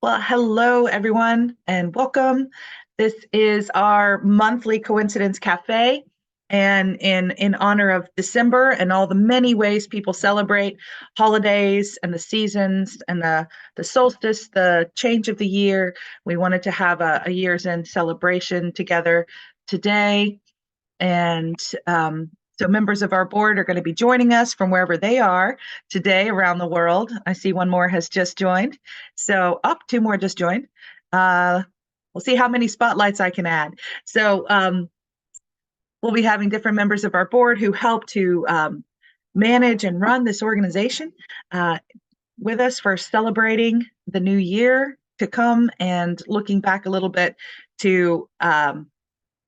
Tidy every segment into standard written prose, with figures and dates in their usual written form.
Well, hello everyone and welcome. This is our monthly Coincidence Cafe, and in honor of December and all the many ways people celebrate holidays and the seasons and the solstice, the change of the year, we wanted to have a year's end celebration together today. And so members of our board are going to be joining us from wherever they are today around the world. I see one more has just joined. So up, two more just joined. We'll see how many spotlights I can add. So we'll be having different members of our board who help to manage and run this organization with us for celebrating the new year to come and looking back a little bit to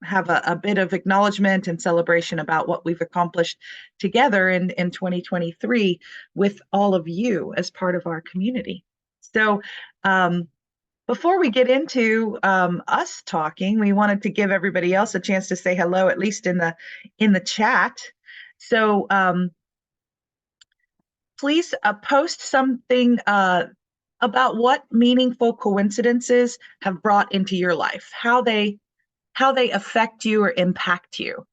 have a bit of acknowledgement and celebration about what we've accomplished together in 2023 with all of you as part of our community. So before we get into us talking, we wanted to give everybody else a chance to say hello, at least in the chat. So please post something about what meaningful coincidences have brought into your life, how they affect you or impact you.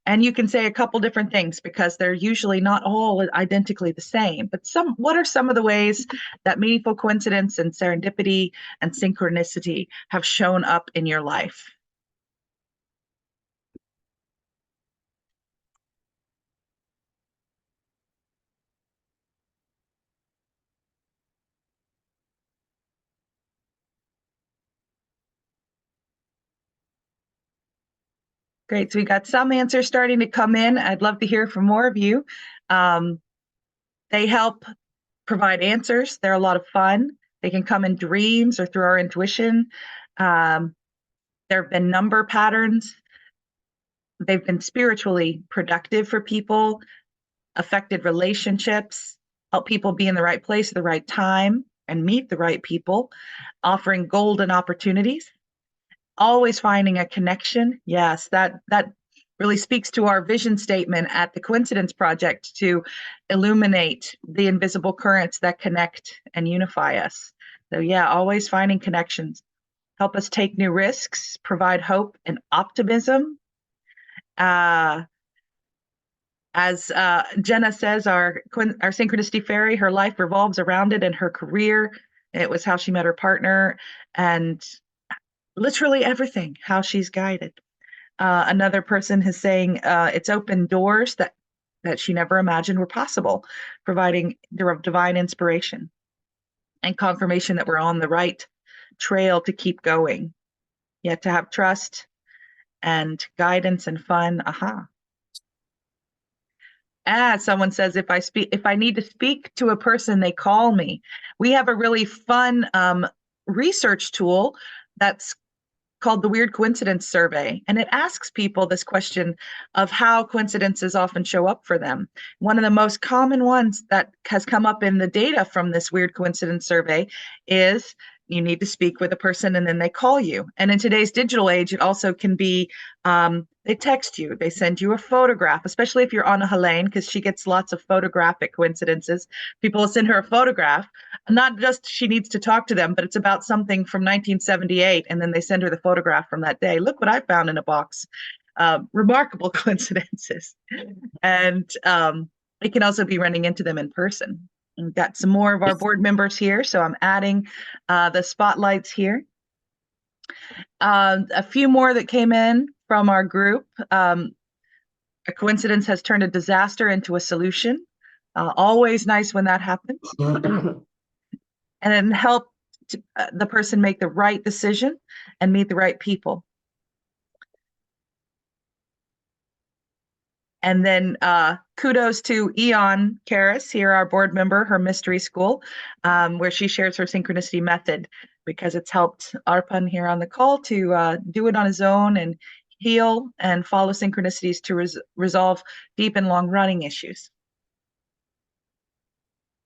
And you can say a couple different things because they're usually not all identically the same. But what are some of the ways that meaningful coincidence and serendipity and synchronicity have shown up in your life? Great. So we got some answers starting to come in. I'd love to hear from more of you. They help provide answers. They're a lot of fun. They can come in dreams or through our intuition. There have been number patterns. They've been spiritually productive for people, affected relationships, help people be in the right place at the right time and meet the right people, offering golden opportunities, always finding a connection. Yes, that really speaks to our vision statement at the Coincidence Project to illuminate the invisible currents that connect and unify us. So yeah, always finding connections. Help us take new risks, provide hope and optimism. As Jenna says, our synchronicity fairy, her life revolves around it and her career. It was how she met her partner and literally everything, how she's guided. Another person is saying it's opened doors that she never imagined were possible, providing divine inspiration and confirmation that we're on the right trail to keep going. Yet to have trust and guidance and fun. Aha. Someone says, if I need to speak to a person, they call me. We have a really fun research tool that's called the Weird Coincidence Survey, and it asks people this question of how coincidences often show up for them. One of the most common ones that has come up in the data from this Weird Coincidence Survey is you need to speak with a person and then they call you. And in today's digital age, it also can be they text you, they send you a photograph, especially if you're on a Helene, because she gets lots of photographic coincidences. People will send her a photograph, not just she needs to talk to them, but it's about something from 1978, and then they send her the photograph from that day. Look what I found in a box. Remarkable coincidences. And we can also be running into them in person. We've got some more of our board members here, so I'm adding the spotlights here. A few more that came in from our group. A coincidence has turned a disaster into a solution. Always nice when that happens. And then help the person make the right decision and meet the right people. And then kudos to Eon Karis here, our board member, her mystery school, where she shares her synchronicity method, because it's helped Arpan here on the call to do it on his own and heal and follow synchronicities to resolve deep and long running issues.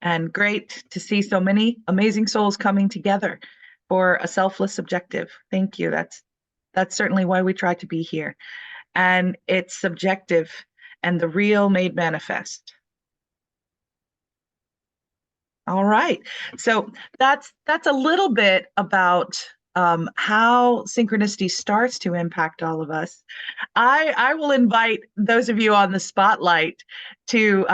And great to see so many amazing souls coming together for a selfless objective. Thank you. That's certainly why we try to be here. And it's subjective and the real made manifest. All right. So that's a little bit about how synchronicity starts to impact all of us. I will invite those of you on the spotlight to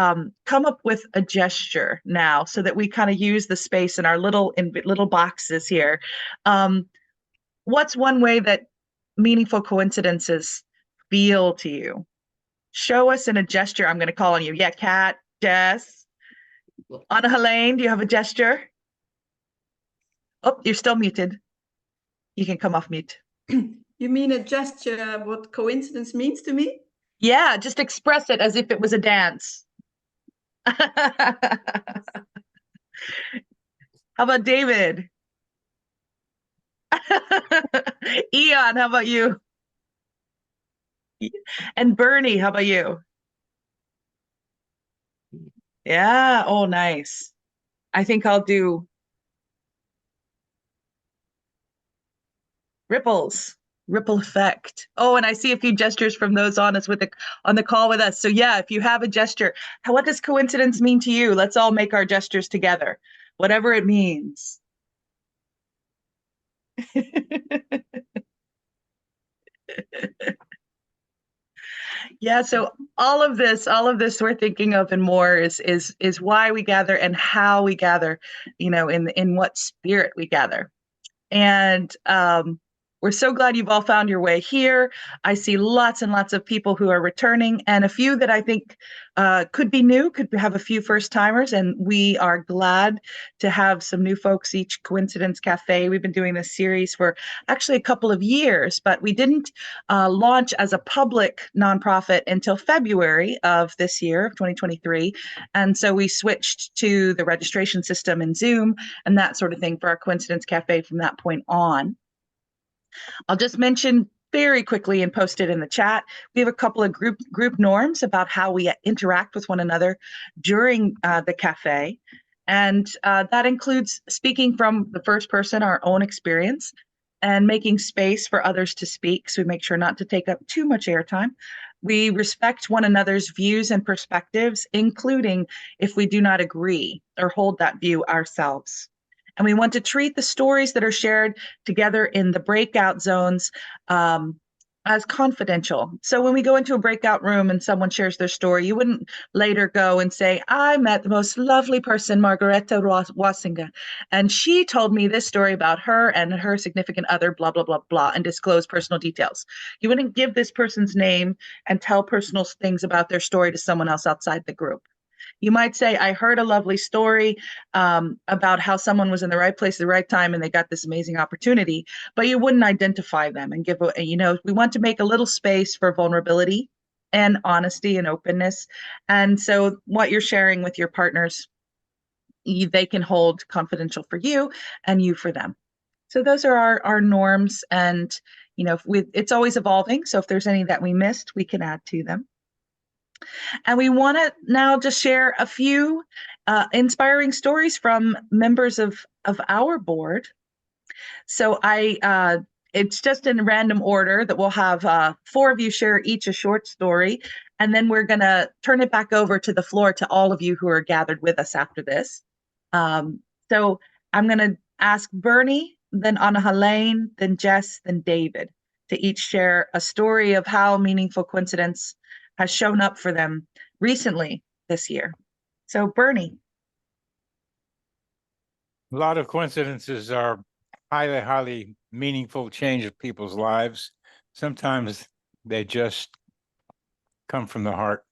come up with a gesture now, so that we kind of use the space in our little boxes here. Um, what's one way that meaningful coincidences feel to you? Show us in a gesture. I'm going to call on you. Yeah, Kat, Jess, Anna Helene, do you have a gesture? Oh, you're still muted. You can come off mute. You mean a gesture, what coincidence means to me? Yeah, just express it as if it was a dance. How about David? Eon, how about you? And Bernie, how about you? Yeah, oh, nice. I think I'll do ripples, ripple effect. Oh, and I see a few gestures from those on us on the call with us. So yeah, if you have a gesture, what does coincidence mean to you? Let's all make our gestures together, whatever it means. Yeah, so all of this we're thinking of and more is why we gather and how we gather, in what spirit we gather. And we're so glad you've all found your way here. I see lots and lots of people who are returning, and a few that I think could be new, could have a few first timers. And we are glad to have some new folks each Coincidence Cafe. We've been doing this series for actually a couple of years, but we didn't launch as a public nonprofit until February of this year, 2023. And so we switched to the registration system in Zoom and that sort of thing for our Coincidence Cafe from that point on. I'll just mention very quickly and post it in the chat. We have a couple of group norms about how we interact with one another during the cafe. And that includes speaking from the first person, our own experience, and making space for others to speak. So we make sure not to take up too much airtime. We respect one another's views and perspectives, including if we do not agree or hold that view ourselves. And we want to treat the stories that are shared together in the breakout zones as confidential. So when we go into a breakout room and someone shares their story, you wouldn't later go and say, I met the most lovely person, Margareta Wasinga, and she told me this story about her and her significant other, blah, blah, blah, blah, and disclose personal details. You wouldn't give this person's name and tell personal things about their story to someone else outside the group. You might say, I heard a lovely story about how someone was in the right place at the right time and they got this amazing opportunity, but you wouldn't identify them and we want to make a little space for vulnerability and honesty and openness. And so what you're sharing with your partners, they can hold confidential for you and you for them. So those are our norms. And, it's always evolving. So if there's any that we missed, we can add to them. And we want to now just share a few inspiring stories from members of our board. So it's just in random order that we'll have 4 of you share each a short story, and then we're going to turn it back over to the floor to all of you who are gathered with us after this. So I'm going to ask Bernie, then Anna Helene, then Jess, then David to each share a story of how meaningful coincidence has shown up for them recently this year. So Bernie. A lot of coincidences are highly, highly meaningful change of people's lives. Sometimes they just come from the heart.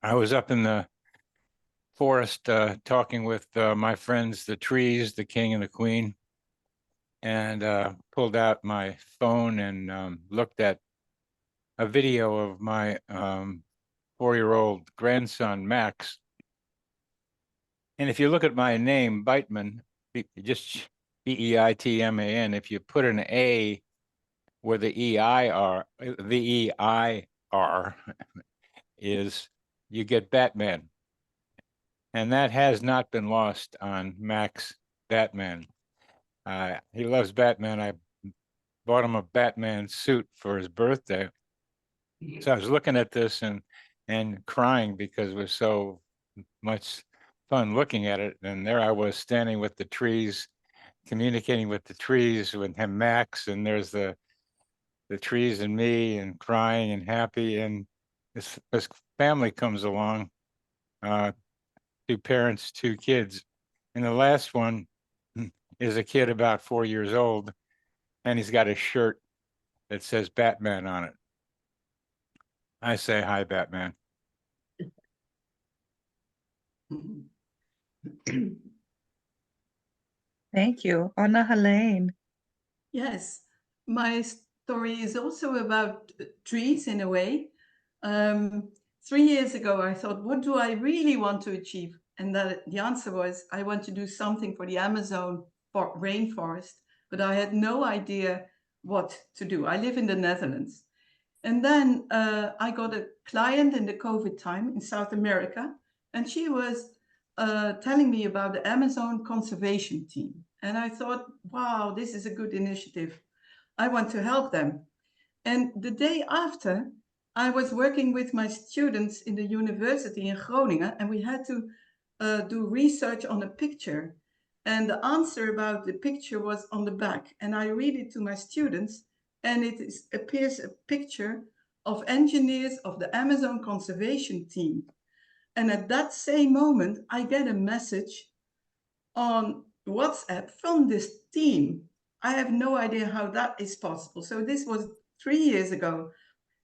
I was up in the forest talking with my friends, the trees, the king and the queen, and pulled out my phone and looked at a video of my 4-year-old grandson, Max. And if you look at my name, Beitman, just Beitman, if you put an A where the EIR is, you get Batman. And that has not been lost on Max Batman. He loves Batman. I bought him a Batman suit for his birthday. So I was looking at this and crying because it was so much fun looking at it. And there I was standing with the trees, communicating with the trees with him, Max, and there's the trees and me, and crying and happy. And this family comes along, 2 parents, 2 kids. And the last one is a kid about 4 years old, and he's got a shirt that says Batman on it. I say, hi, Batman. Thank you. Anna Helene. Yes, my story is also about trees in a way. 3 years ago, I thought, what do I really want to achieve? And the answer was, I want to do something for the Amazon rainforest, but I had no idea what to do. I live in the Netherlands. And then I got a client in the COVID time in South America, and she was telling me about the Amazon conservation team. And I thought, wow, this is a good initiative. I want to help them. And the day after, I was working with my students in the university in Groningen, and we had to do research on a picture. And the answer about the picture was on the back. And I read it to my students, and appears a picture of engineers of the Amazon conservation team. And at that same moment, I get a message on WhatsApp from this team. I have no idea how that is possible. So this was 3 years ago.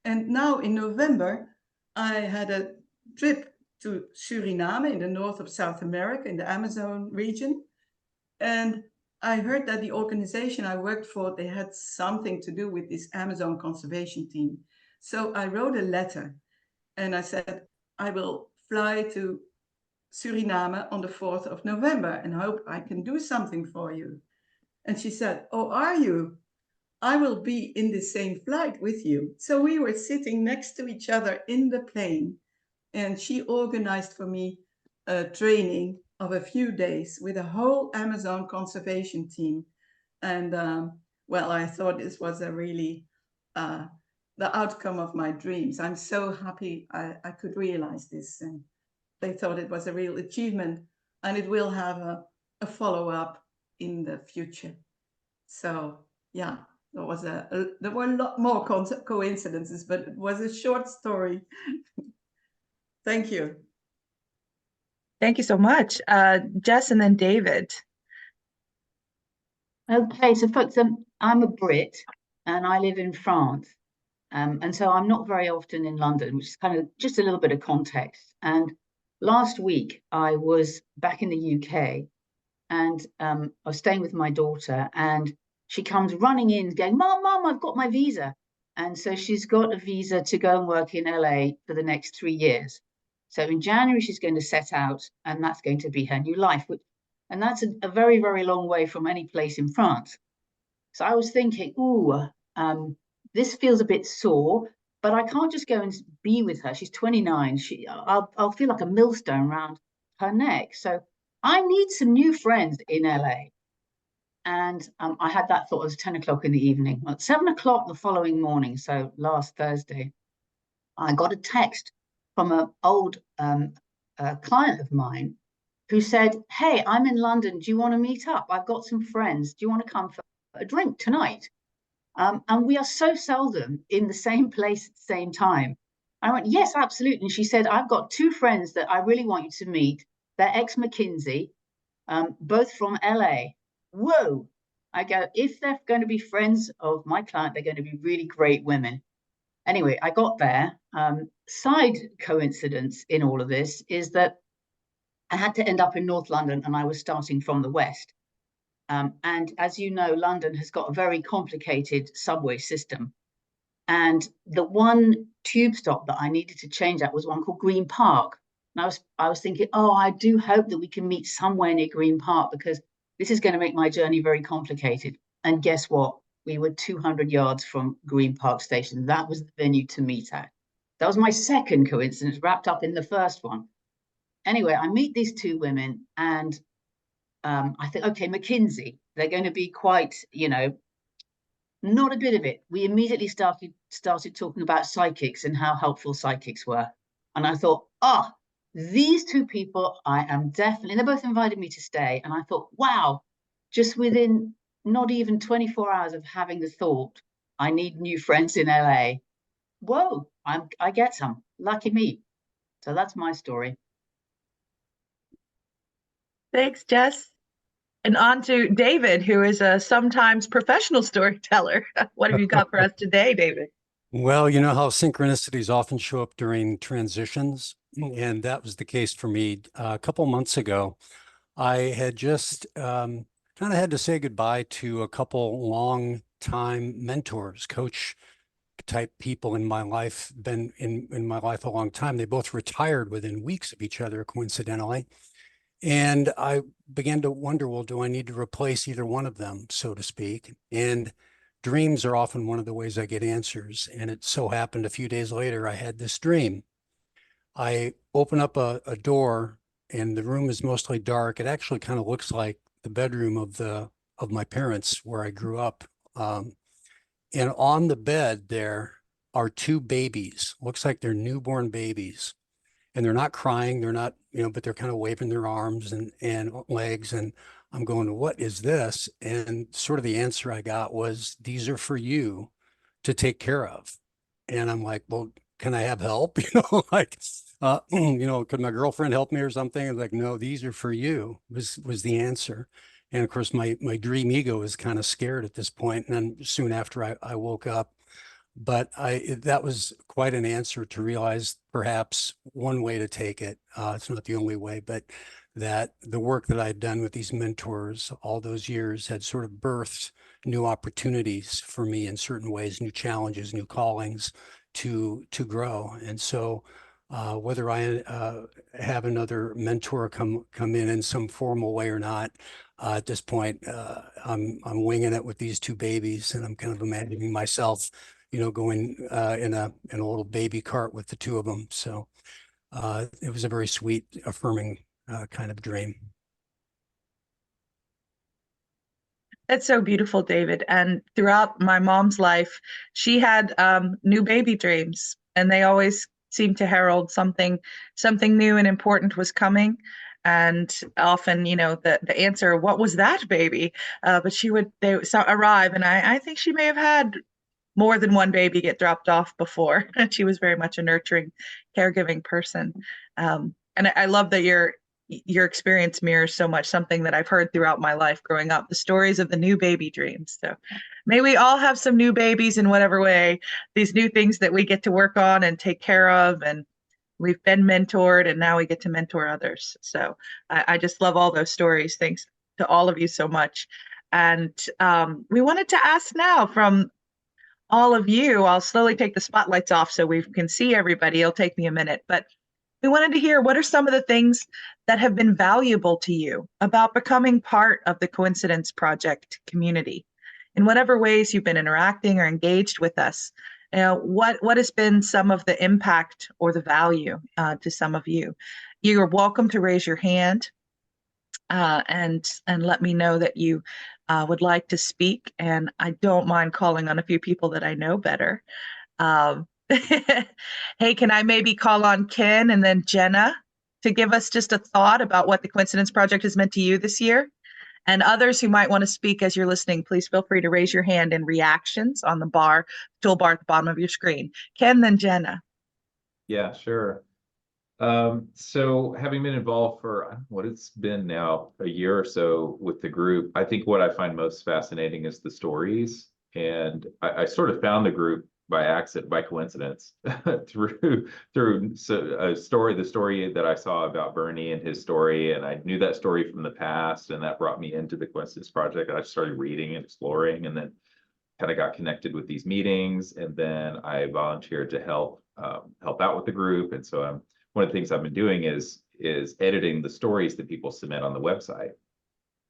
And now in November, I had a trip to Suriname in the north of South America, in the Amazon region. And I heard that the organization I worked for, they had something to do with this Amazon conservation team. So I wrote a letter and I said, I will fly to Suriname on the 4th of November and hope I can do something for you. And she said, oh, are you? I will be in the same flight with you. So we were sitting next to each other in the plane, and she organized for me a training of a few days with a whole Amazon conservation team. And well, I thought this was a really the outcome of my dreams. I'm so happy I could realize this, and they thought it was a real achievement, and it will have a follow-up in the future. So yeah, there were a lot more coincidences, but it was a short story. Thank you. Thank you so much. Jess and then David. Okay, so folks, I'm a Brit and I live in France. And so I'm not very often in London, which is kind of just a little bit of context. And last week I was back in the UK, and I was staying with my daughter, and she comes running in going, Mom, I've got my visa. And so she's got a visa to go and work in LA for the next 3 years. So in January, she's going to set out, and that's going to be her new life. And that's a very, very long way from any place in France. So I was thinking, this feels a bit sore, but I can't just go and be with her. She's 29. I'll feel like a millstone around her neck. So I need some new friends in LA. And I had that thought. It was 10 o'clock in the evening. At 7 o'clock the following morning, so last Thursday, I got a text from an old client of mine who said, hey, I'm in London. Do you want to meet up? I've got some friends. Do you want to come for a drink tonight? And we are so seldom in the same place at the same time. I went, yes, absolutely. And she said, I've got 2 friends that I really want you to meet. They're ex-McKinsey, both from LA. Whoa. I go, if they're going to be friends of my client, they're going to be really great women. Anyway, I got there. Side coincidence in all of this is that I had to end up in North London, and I was starting from the west. And as you know, London has got a very complicated subway system. And the one tube stop that I needed to change at was one called Green Park. And I was thinking, oh, I do hope that we can meet somewhere near Green Park, because this is going to make my journey very complicated. And guess what? We were 200 yards from Green Park Station. That was the venue to meet at. That was my second coincidence, wrapped up in the first one. Anyway, I meet these 2 women, and I think, okay, McKinsey, they're going to be quite, not a bit of it. We immediately started talking about psychics and how helpful psychics were. And I thought, these two people, I am definitely, they both invited me to stay. And I thought, wow, just within not even 24 hours of having the thought, I need new friends in LA. Whoa, I get some. Lucky me. So that's my story. Thanks, Jess. And on to David, who is a sometimes professional storyteller. What have you got for us today, David? Well, you know how synchronicities often show up during transitions, and that was the case for me. A couple months ago, I had just kind of had to say goodbye to a couple long time mentors, coach type people in my life, been in my life a long time. They both retired within weeks of each other, coincidentally. And I began to wonder, well, do I need to replace either one of them, so to speak? And dreams are often one of the ways I get answers. And it so happened a few days later, I had this dream. I open up a door and the room is mostly dark. It actually kind of looks like the bedroom of my parents where I grew up. And on the bed there are two babies. Looks like they're newborn babies. And they're not crying, they're not, but they're kind of waving their arms and legs. And I'm going, what is this? And sort of the answer I got was, these are for you to take care of. And I'm like, well, can I have help? Could my girlfriend help me or something? I was like, no, these are for you, was the answer. And of course, my dream ego is kind of scared at this point. And then soon after I woke up, but that was quite an answer to realize perhaps one way to take it. It's not the only way, but that the work that I'd done with these mentors all those years had sort of birthed new opportunities for me in certain ways, new challenges, new callings to grow. And so whether I have another mentor come in some formal way or not, at this point, I'm winging it with these two babies, and I'm kind of imagining myself going in a little baby cart with the two of them. So it was a very sweet, affirming kind of dream. That's so beautiful, David. And throughout my mom's life, she had new baby dreams, and they always seemed to herald something new and important was coming. And often, the answer, what was that, baby? But they arrive, and I think she may have had more than one baby get dropped off before. She was very much a nurturing, caregiving person. And I love that your experience mirrors so much something that I've heard throughout my life growing up, the stories of the new baby dreams. So may we all have some new babies in whatever way, these new things that we get to work on and take care of. And we've been mentored, and now we get to mentor others. So I just love all those stories. Thanks to all of you so much. And we wanted to ask now from all of you, I'll slowly take the spotlights off so we can see everybody. It'll take me a minute, but we wanted to hear, what are some of the things that have been valuable to you about becoming part of the Coincidence Project community? In whatever ways you've been interacting or engaged with us, what has been some of the impact or the value to some of you? You're welcome to raise your hand and let me know that you would like to speak. And I don't mind calling on a few people that I know better. Hey, can I maybe call on Ken and then Jenna to give us just a thought about what the Coincidence Project has meant to you this year? And others who might want to speak as you're listening, please feel free to raise your hand in reactions on the toolbar at the bottom of your screen. Ken, then Jenna. Yeah, sure. So having been involved for what it's been now, a year or so with the group, I think what I find most fascinating is the stories. And I sort of found the group by accident, by coincidence, through the story that I saw about Bernie and his story. And I knew that story from the past, and that brought me into the Coincidence Project. I started reading and exploring, and then kind of got connected with these meetings. And then I volunteered to help out with the group. And so one of the things I've been doing is editing the stories that people submit on the website.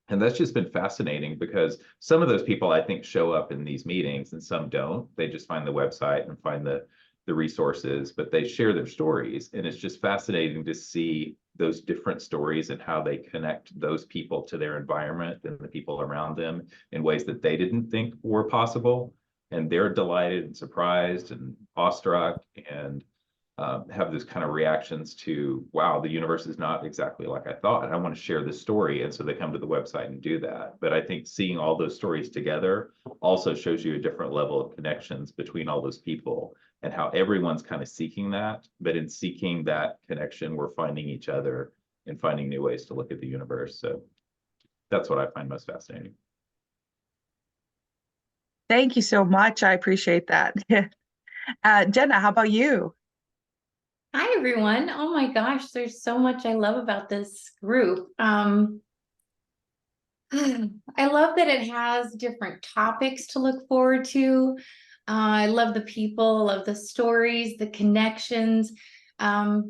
And that's just been fascinating, because some of those people I think show up in these meetings and some don't. They just find the website and find the resources, but they share their stories. And it's just fascinating to see those different stories and how they connect those people to their environment and the people around them in ways that they didn't think were possible. And they're delighted and surprised and awestruck. And have this kind of reactions to, wow, the universe is not exactly like I thought, and I want to share this story. And so they come to the website and do that. But I think seeing all those stories together also shows you a different level of connections between all those people and how everyone's kind of seeking that. But in seeking that connection, we're finding each other and finding new ways to look at the universe. So that's what I find most fascinating. Thank you so much. I appreciate that. Jenna, how about you? Hi, everyone. Oh my gosh, there's so much I love about this group. I love that it has different topics to look forward to. I love the people, love the stories, the connections. I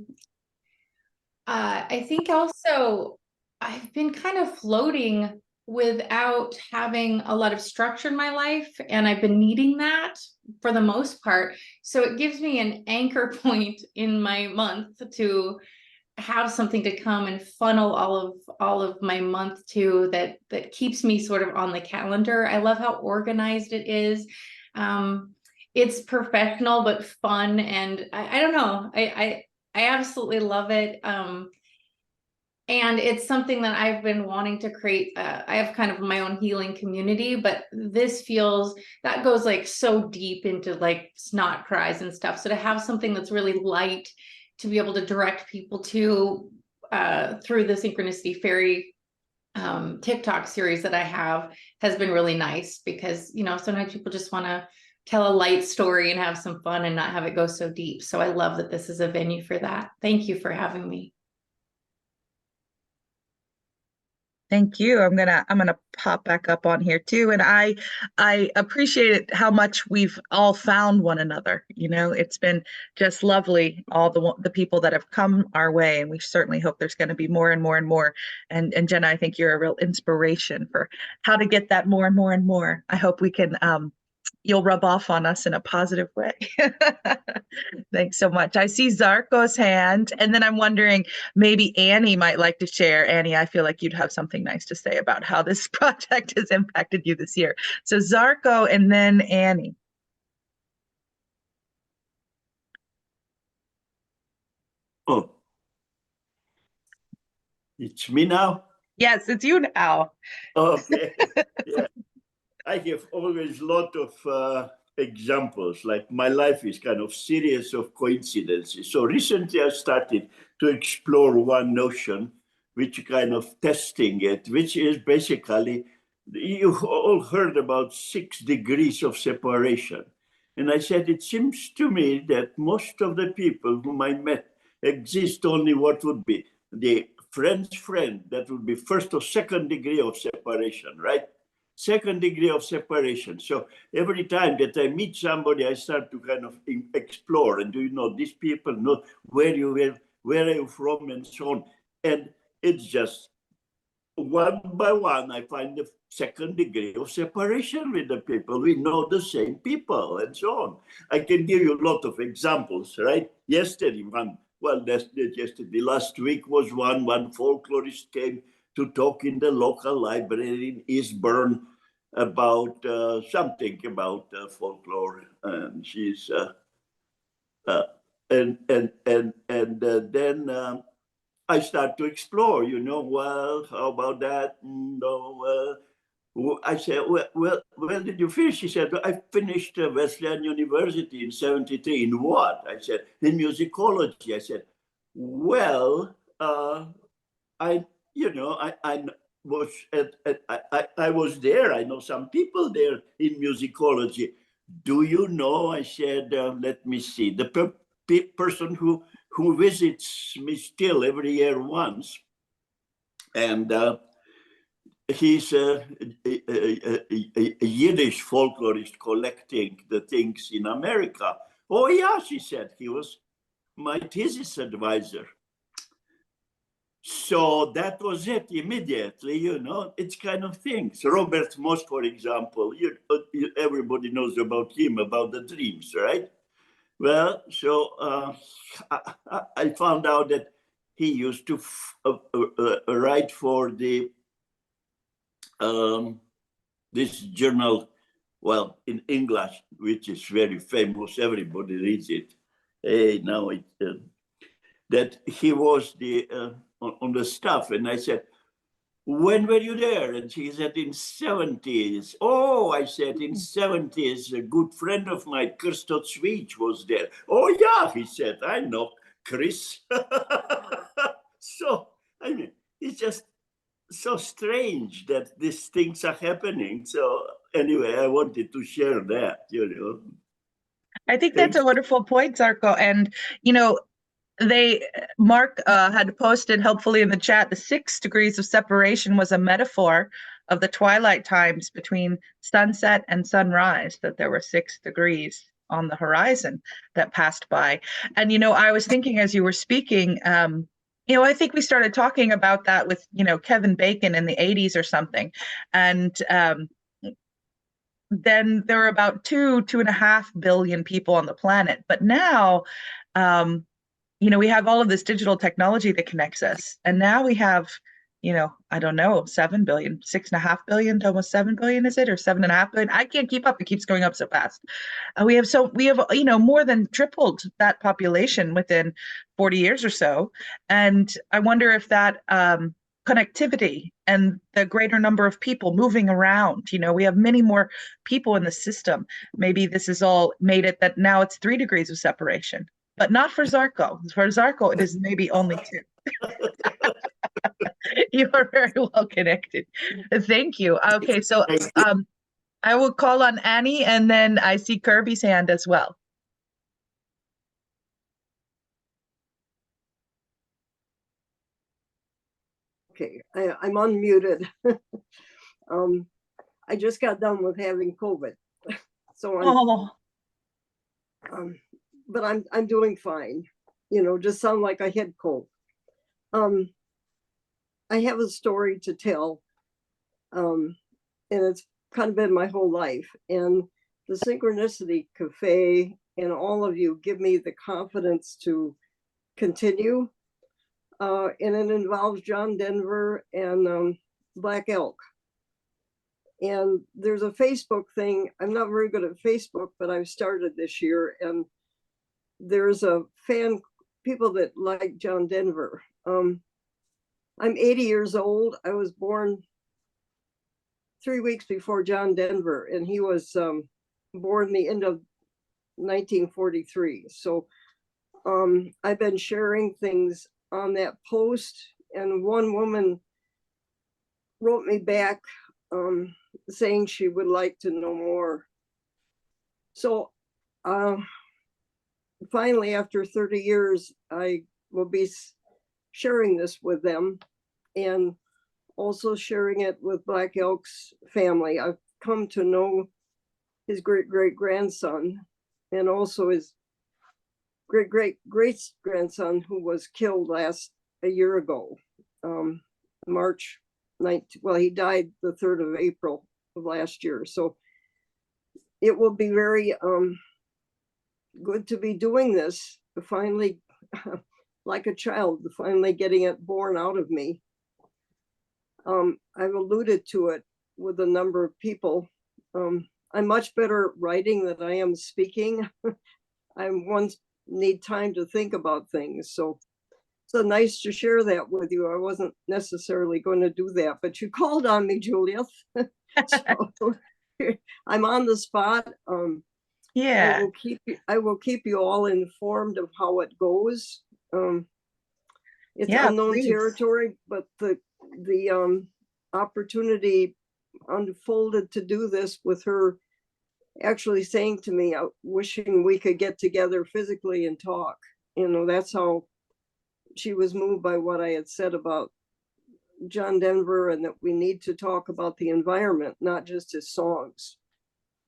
think also I've been kind of floating without having a lot of structure in my life, and I've been needing that for the most part. So it gives me an anchor point in my month to have something to come and funnel all of my month to that keeps me sort of on the calendar. I love how organized it is. It's professional but fun, and I don't know. I absolutely love it. And it's something that I've been wanting to create. I have kind of my own healing community, but this feels, that goes like so deep into like snot cries and stuff. So to have something that's really light to be able to direct people to through the Synchronicity Fairy TikTok series that I have has been really nice, because, you know, sometimes people just want to tell a light story and have some fun and not have it go so deep. So I love that this is a venue for that. Thank you for having me. Thank you. I'm gonna pop back up on here too. And I appreciate how much we've all found one another. You know, it's been just lovely, all the people that have come our way, and we certainly hope there's going to be more and more and more. And Jenna, I think you're a real inspiration for how to get that more and more and more. I hope we can you'll rub off on us in a positive way. Thanks so much. I see Zarko's hand, and then I'm wondering, maybe Annie might like to share. Annie, I feel like you'd have something nice to say about how this project has impacted you this year. So Zarko and then Annie. Oh, it's me now? Yes, it's you now. Okay. Yeah. I have always a lot of examples, like my life is kind of series of coincidences. So recently I started to explore one notion, which kind of testing it, which is basically, you all heard about 6 degrees of separation. And I said, it seems to me that most of the people whom I met exist only what would be the friend's friend, that would be first or second degree of separation, right? Second degree of separation. So every time that I meet somebody, I start to kind of explore, and do you know these people, know where you were, where are you from, and so on. And it's just one by one, I find the second degree of separation with the people. We know the same people, and so on. I can give you a lot of examples, right? Yesterday, yesterday, last week was one folklorist came to talk in the local library in Eastbourne about something about folklore, and she's then I start to explore. You know, well, how about that? No, I said, well, did you finish? She said, I finished Wesleyan University in '73. In what? I said, in musicology. I said, well, I was there. I know some people there in musicology. Do you know? I said, let me see. The person who visits me still every year once, and he's a Yiddish folklorist collecting the things in America. Oh yeah, she said, he was my thesis advisor. So that was it immediately, you know, it's kind of things. Robert Moss, for example, everybody knows about him, about the dreams, right? Well, so I found out that he used to write for the this journal, well, in English, which is very famous, everybody reads it, now that he was the on the staff, and I said, when were you there? And she said, in 70s. Oh, I said, in 70s, a good friend of mine, Christoph Switch, was there. Oh, yeah, he said, I know Chris. So, I mean, it's just so strange that these things are happening. So, anyway, I wanted to share that, you know. I think that's a wonderful point, Zarko. And, you know, Mark had posted helpfully in the chat, the 6 degrees of separation was a metaphor of the twilight times between sunset and sunrise, that there were 6 degrees on the horizon that passed by. And, you know, I was thinking as you were speaking, you know, I think we started talking about that with, you know, Kevin Bacon in the 80s or something. And then there were about 2.5 billion people on the planet. But now, you know, we have all of this digital technology that connects us. And now we have, you know, I don't know, 7 billion, 6.5 billion to almost 7 billion, is it? Or 7.5 billion? I can't keep up. It keeps going up so fast. We have, you know, more than tripled that population within 40 years or so. And I wonder if that connectivity and the greater number of people moving around, you know, we have many more people in the system. Maybe this has all made it that now it's 3 degrees of separation. But not for Zarko. For Zarko, it is maybe only 2. You are very well connected. Thank you. Okay, so I will call on Annie, and then I see Kirby's hand as well. Okay, I'm unmuted. I just got done with having COVID, so but I'm doing fine. You know, just sound like I had cold. I have a story to tell, and it's kind of been my whole life. And the Synchronicity Cafe and all of you give me the confidence to continue. And it involves John Denver and Black Elk. And there's a Facebook thing. I'm not very good at Facebook, but I've started this year. And there's a people that like John Denver. I'm 80 years old. I was born 3 weeks before John Denver, and he was born the end of 1943. So I've been sharing things on that post, and one woman wrote me back saying she would like to know more. So finally, after 30 years, I will be sharing this with them and also sharing it with Black Elk's family. I've come to know his great-great-grandson and also his great-great-great-grandson, who was killed a year ago, March 19th. Well, he died the 3rd of April of last year. So it will be very good to be doing this, finally, like a child, finally getting it born out of me. I've alluded to it with a number of people. I'm much better writing than I am speaking. I once need time to think about things. So it's nice to share that with you. I wasn't necessarily going to do that, but you called on me, Julia. So I'm on the spot. Yeah. I will keep you all informed of how it goes. It's unknown territory, but the opportunity unfolded to do this with her actually saying to me, wishing we could get together physically and talk. You know, that's how she was moved by what I had said about John Denver, and that we need to talk about the environment, not just his songs.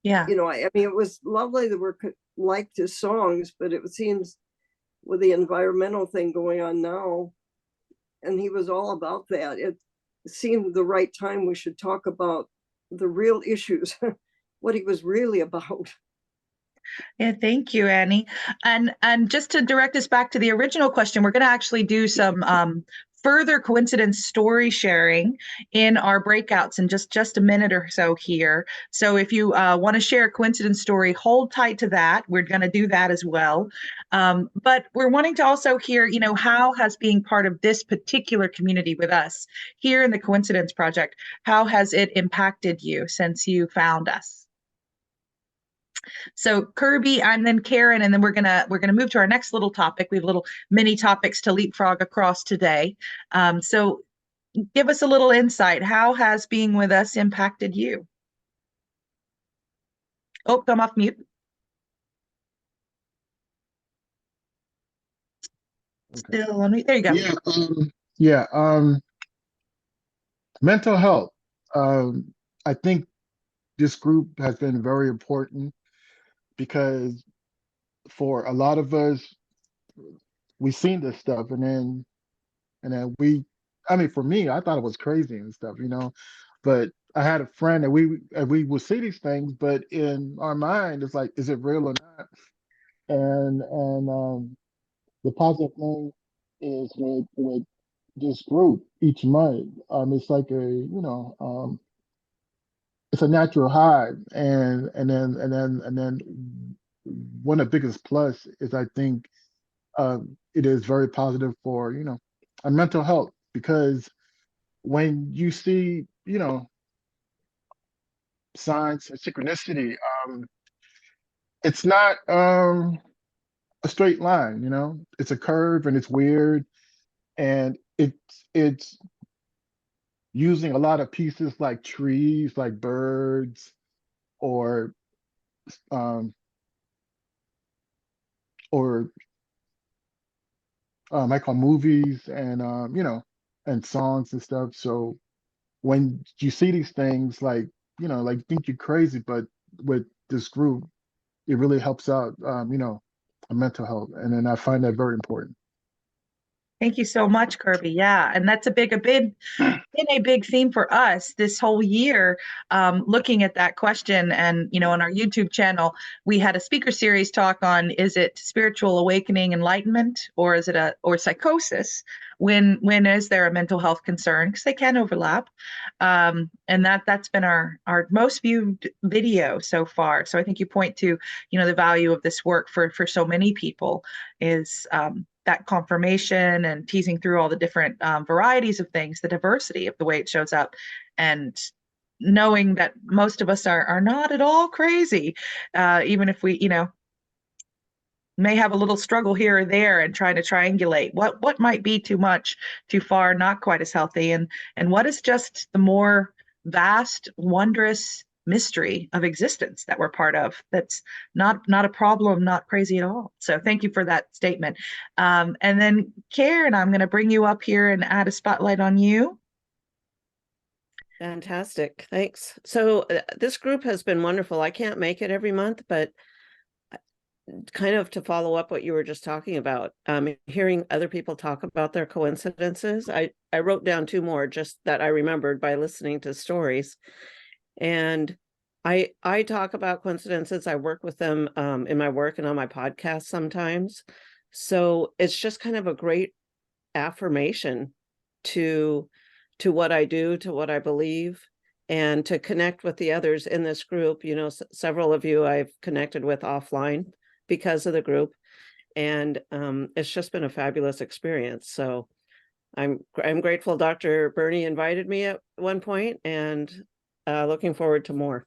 Yeah. You know, I mean, it was lovely that we liked his songs, but it seems with the environmental thing going on now, and he was all about that, it seemed the right time we should talk about the real issues, what he was really about. Yeah, thank you, Annie. And just to direct us back to the original question, we're going to actually do some further coincidence story sharing in our breakouts in just a minute or so here. So if you want to share a coincidence story, hold tight to that. We're going to do that as well. But we're wanting to also hear, how has being part of this particular community with us here in the Coincidence Project, how has it impacted you since you found us? So Kirby, and then Karen, and then we're gonna move to our next little topic. We have little mini topics to leapfrog across today. So give us a little insight. How has being with us impacted you? Oh, come off mute. Okay. Still on mute. There you go. Yeah. Mental health. I think this group has been very important because for a lot of us, we've seen this stuff, and then for me, I thought it was crazy and stuff, but I had a friend that we would see these things, but in our mind, it's like, is it real or not? And the positive thing is with this group each month, it's like it's a natural high, and then one of the biggest plus is, I think, it is very positive for our mental health, because when you see signs of synchronicity, it's not a straight line. It's a curve, and it's weird, and it's using a lot of pieces like trees, like birds, or um or I call movies, and and songs and stuff. So when you see these things, like think you're crazy, but with this group, it really helps out mental health, and then I find that very important. Thank you so much, Kirby. Yeah, and that's been a big theme for us this whole year, looking at that question. And on our YouTube channel, we had a speaker series talk on, is it spiritual awakening, enlightenment, or is it or psychosis? When is there a mental health concern? Because they can overlap, and that's been our most viewed video so far. So I think you point to the value of this work for so many people is that confirmation and teasing through all the different varieties of things, the diversity of the way it shows up, and knowing that most of us are not at all crazy, even if we, may have a little struggle here or there and trying to triangulate what might be too much, too far, not quite as healthy, and what is just the more vast, wondrous mystery of existence that we're part of. That's not a problem, not crazy at all. So thank you for that statement. And then Karen, I'm going to bring you up here and add a spotlight on you. Fantastic. Thanks. So this group has been wonderful. I can't make it every month, but kind of to follow up what you were just talking about, hearing other people talk about their coincidences. I wrote down 2 more just that I remembered by listening to stories. And I talk about coincidences. I work with them in my work and on my podcast sometimes. So it's just kind of a great affirmation to what I do, to what I believe, and to connect with the others in this group. Several of you I've connected with offline because of the group, and it's just been a fabulous experience. So I'm grateful Dr. Bernie invited me at one point, and looking forward to more.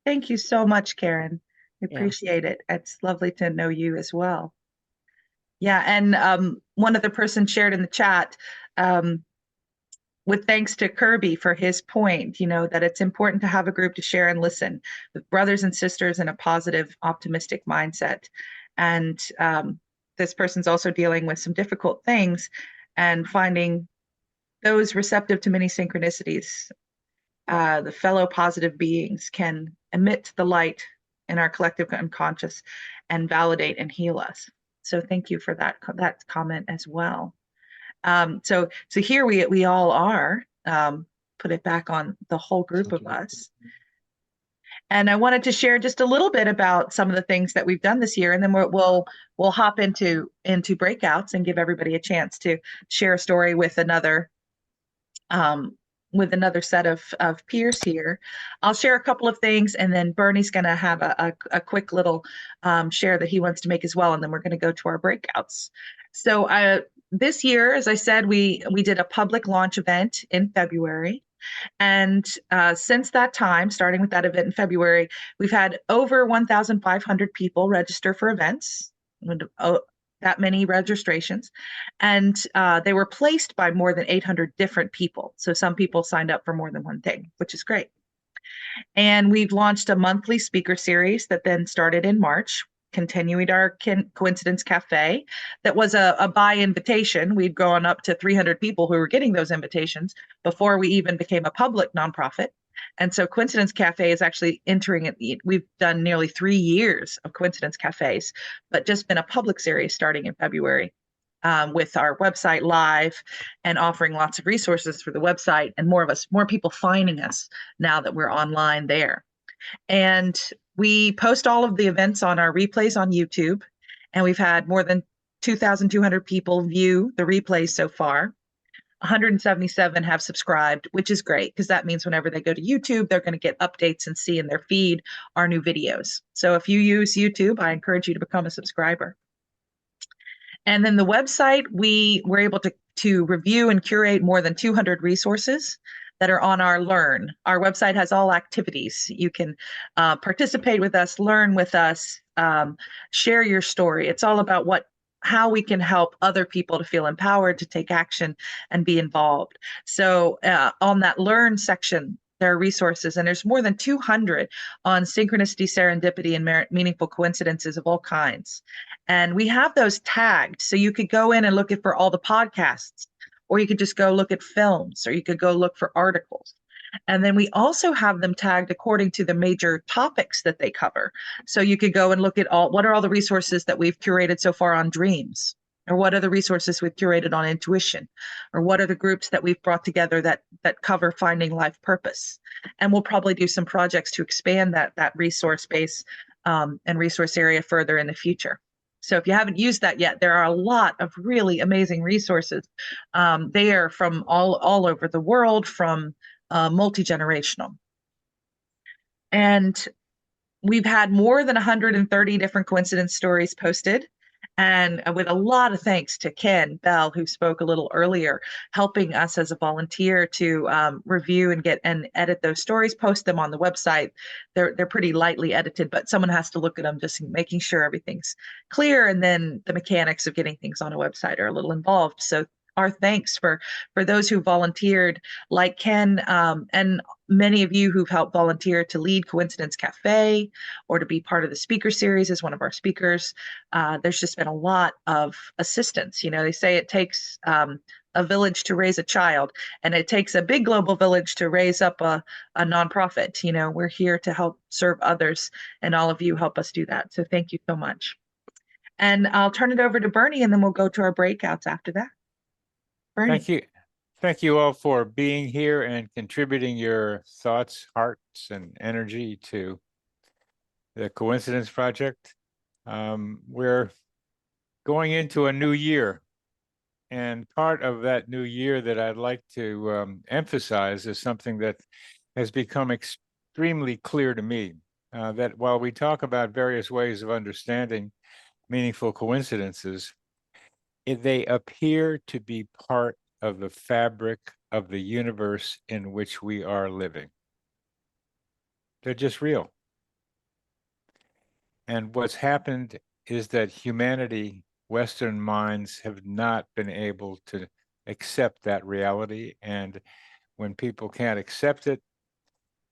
Thank you so much, Karen. I appreciate it. It's lovely to know you as well. Yeah, and one other person shared in the chat, with thanks to Kirby for his point, that it's important to have a group to share and listen with brothers and sisters in a positive, optimistic mindset. And this person's also dealing with some difficult things and finding those receptive to many synchronicities. The fellow positive beings can emit the light in our collective unconscious and validate and heal us. So thank you for that comment as well. So here we all are, put it back on the whole group of us. And I wanted to share just a little bit about some of the things that we've done this year, and then we'll hop into breakouts and give everybody a chance to share a story with another set of peers here. I'll share a couple of things, and then Bernie's going to have a quick little share that he wants to make as well, and then we're going to go to our breakouts. So this year, as I said, we did a public launch event in February. And since that time, starting with that event in February, we've had over 1,500 people register for events, that many registrations. And they were placed by more than 800 different people. So some people signed up for more than one thing, which is great. And we've launched a monthly speaker series that then started in March, continuing our Coincidence Cafe. That was a by invitation. We'd gone up to 300 people who were getting those invitations before we even became a public nonprofit. And so Coincidence Cafe is actually entering it. We've done nearly 3 years of Coincidence Cafes, but just been a public series starting in February. With our website live and offering lots of resources for the website, and more people finding us now that we're online there. And we post all of the events on our replays on YouTube, and we've had more than 2,200 people view the replays so far. 177 have subscribed, which is great, because that means whenever they go to YouTube, they're going to get updates and see in their feed our new videos. So if you use YouTube, I encourage you to become a subscriber. And then the website, we were able to review and curate more than 200 resources that are on our Learn. Our website has all activities. You can participate with us, learn with us, share your story. It's all about how we can help other people to feel empowered, to take action and be involved. So on that Learn section, there are resources, and there's more than 200 on synchronicity, serendipity, and meaningful coincidences of all kinds. And we have those tagged, so you could go in and look for all the podcasts, or you could just go look at films, or you could go look for articles. And then we also have them tagged according to the major topics that they cover. So you could go and look at what are all the resources that we've curated so far on dreams, or what are the resources we've curated on intuition, or what are the groups that we've brought together that cover finding life purpose. And we'll probably do some projects to expand that resource base and resource area further in the future. So if you haven't used that yet, there are a lot of really amazing resources. They are from all over the world, from multi-generational. And we've had more than 130 different coincidence stories posted. And with a lot of thanks to Ken Bell, who spoke a little earlier, helping us as a volunteer to review and edit those stories, post them on the website. They're pretty lightly edited, but someone has to look at them, just making sure everything's clear. And then the mechanics of getting things on a website are a little involved. So our thanks for those who volunteered, like Ken, and many of you who've helped volunteer to lead Coincidence Cafe or to be part of the speaker series as one of our speakers. There's just been a lot of assistance. They say it takes a village to raise a child, and it takes a big global village to raise up a nonprofit. We're here to help serve others, and all of you help us do that. So thank you so much. And I'll turn it over to Bernie, and then we'll go to our breakouts after that. Bernie. Thank you. Thank you all for being here and contributing your thoughts, hearts, and energy to the Coincidence Project. We're going into a new year, and part of that new year that I'd like to emphasize is something that has become extremely clear to me, that while we talk about various ways of understanding meaningful coincidences, they appear to be part of the fabric of the universe in which we are living. They're just real. And what's happened is that humanity, Western minds, have not been able to accept that reality. And when people can't accept it,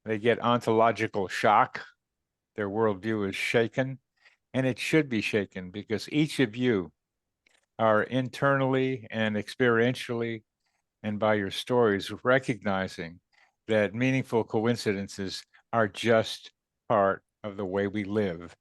they get ontological shock. Their worldview is shaken, and it should be shaken, because each of you are internally and experientially and by your stories recognizing that meaningful coincidences are just part of the way we live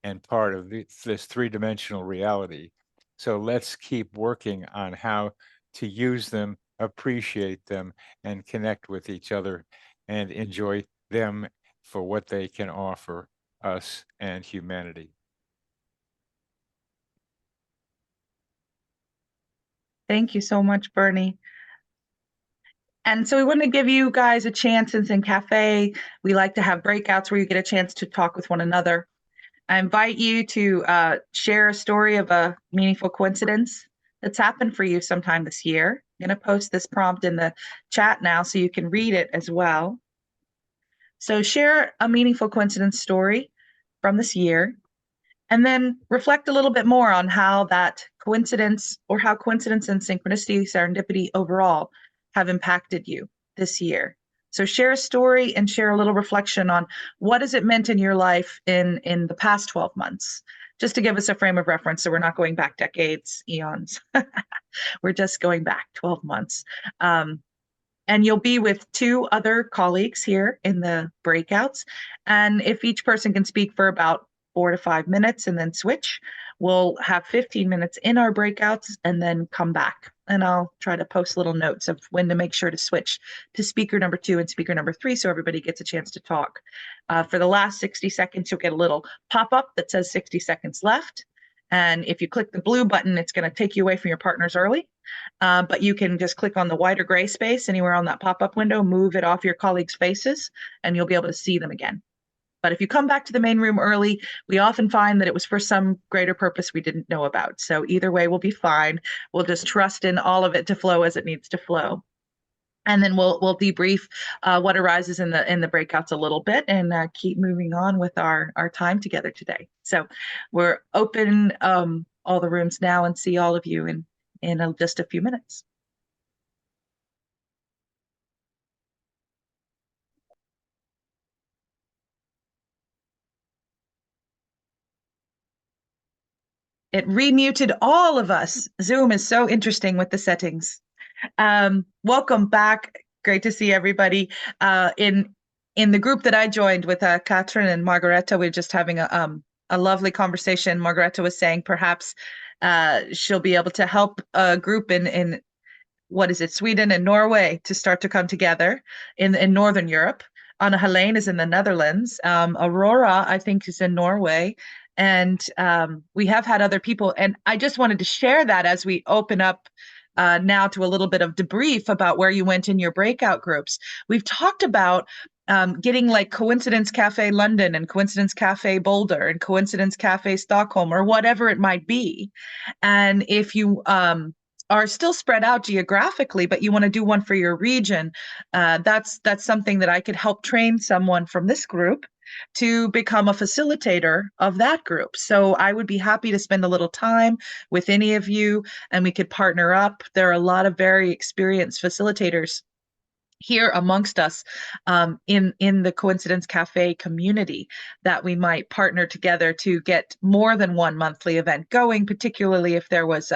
and part of this three-dimensional reality. So let's keep working on how to use them, appreciate them, and connect with each other and enjoy them for what they can offer us and humanity. Thank you so much, Bernie. And so we want to give you guys a chance, since in Cafe, we like to have breakouts where you get a chance to talk with one another. I invite you to share a story of a meaningful coincidence that's happened for you sometime this year. I'm going to post this prompt in the chat now so you can read it as well. So share a meaningful coincidence story from this year, and then reflect a little bit more on how that coincidence, or how coincidence and synchronicity, serendipity overall, have impacted you this year. So share a story and share a little reflection on what has it meant in your life in the past 12 months, just to give us a frame of reference. So we're not going back decades, eons. We're just going back 12 months. And you'll be with 2 other colleagues here in the breakouts. And if each person can speak for about 4 to 5 minutes and then switch, we'll have 15 minutes in our breakouts and then come back. And I'll try to post little notes of when to make sure to switch to speaker number 2 and speaker number 3 so everybody gets a chance to talk. For the last 60 seconds, you'll get a little pop-up that says 60 seconds left. And if you click the blue button, it's going to take you away from your partners early. But you can just click on the white or gray space anywhere on that pop-up window, move it off your colleagues' faces, and you'll be able to see them again. But if you come back to the main room early, we often find that it was for some greater purpose we didn't know about. So either way, we'll be fine. We'll just trust in all of it to flow as it needs to flow. And then we'll debrief what arises in the breakouts a little bit, and keep moving on with our time together today. So we're open all the rooms now and see all of you in just a few minutes. It remuted all of us. Zoom is so interesting with the settings. Welcome back. Great to see everybody. In the group that I joined with Katrin and Margareta, we're just having a lovely conversation. Margareta was saying perhaps she'll be able to help a group in what is it, Sweden and Norway, to start to come together in Northern Europe. Anna Helene is in the Netherlands. Aurora, I think, is in Norway. And we have had other people. And I just wanted to share that as we open up now to a little bit of debrief about where you went in your breakout groups. We've talked about getting like Coincidence Cafe London and Coincidence Cafe Boulder and Coincidence Cafe Stockholm, or whatever it might be. And if you are still spread out geographically, but you want to do one for your region, that's something that I could help train someone from this group to become a facilitator of that group. So I would be happy to spend a little time with any of you, and we could partner up. There are a lot of very experienced facilitators here amongst us in the Coincidence Cafe community that we might partner together to get more than one monthly event going, particularly if there was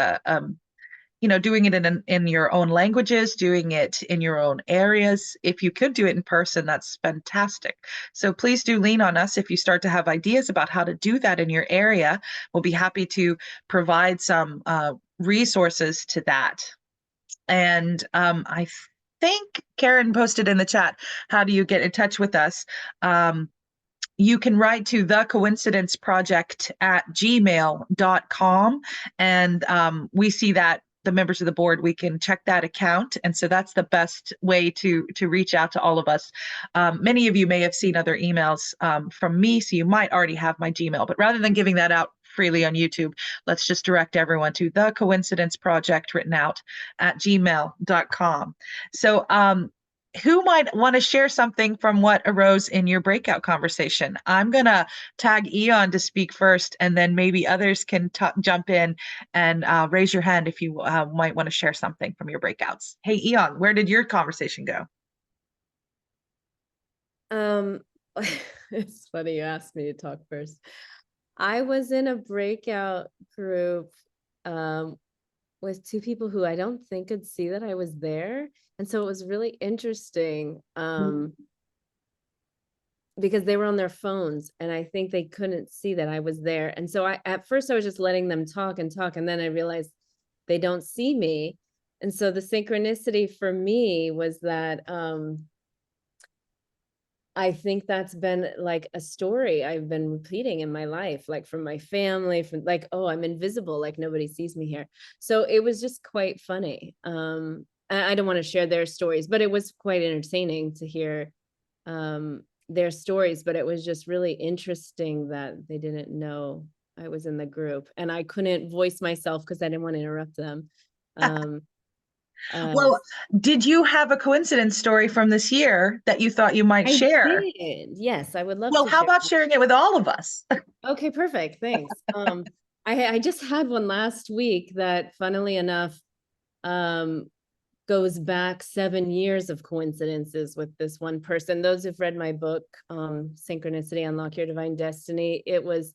doing it in your own languages, doing it in your own areas. If you could do it in person, that's fantastic. So please do lean on us if you start to have ideas about how to do that in your area. We'll be happy to provide some resources to that. And I think Karen posted in the chat, how do you get in touch with us? You can write to thecoincidenceproject@gmail.com, and we see that the members of the board, we can check that account. And so that's the best way to reach out to all of us. Many of you may have seen other emails from me, so you might already have my Gmail, but rather than giving that out freely on YouTube, let's just direct everyone to the Coincidence Project, written out, @gmail.com. So who might want to share something from what arose in your breakout conversation? I'm going to tag Eon to speak first, and then maybe others can jump in and raise your hand if you might want to share something from your breakouts. Hey, Eon, where did your conversation go? It's funny you asked me to talk first. I was in a breakout group with 2 people who I don't think could see that I was there. And so it was really interesting because they were on their phones and I think they couldn't see that I was there. And so at first I was just letting them talk, and then I realized they don't see me. And so the synchronicity for me was that I think that's been like a story I've been repeating in my life, like from my family, from like, oh, I'm invisible, like nobody sees me here. So it was just quite funny. I don't want to share their stories, but it was quite entertaining to hear their stories. But it was just really interesting that they didn't know I was in the group, and I couldn't voice myself because I didn't want to interrupt them. Well, did you have a coincidence story from this year that you thought you might share? I did. Yes, I would love Well, to how share. about sharing it with all of us? Okay, perfect. Thanks. I just had one last week that, funnily enough, goes back 7 years of coincidences with this one person. Those who've read my book, Synchronicity, Unlock Your Divine Destiny, it was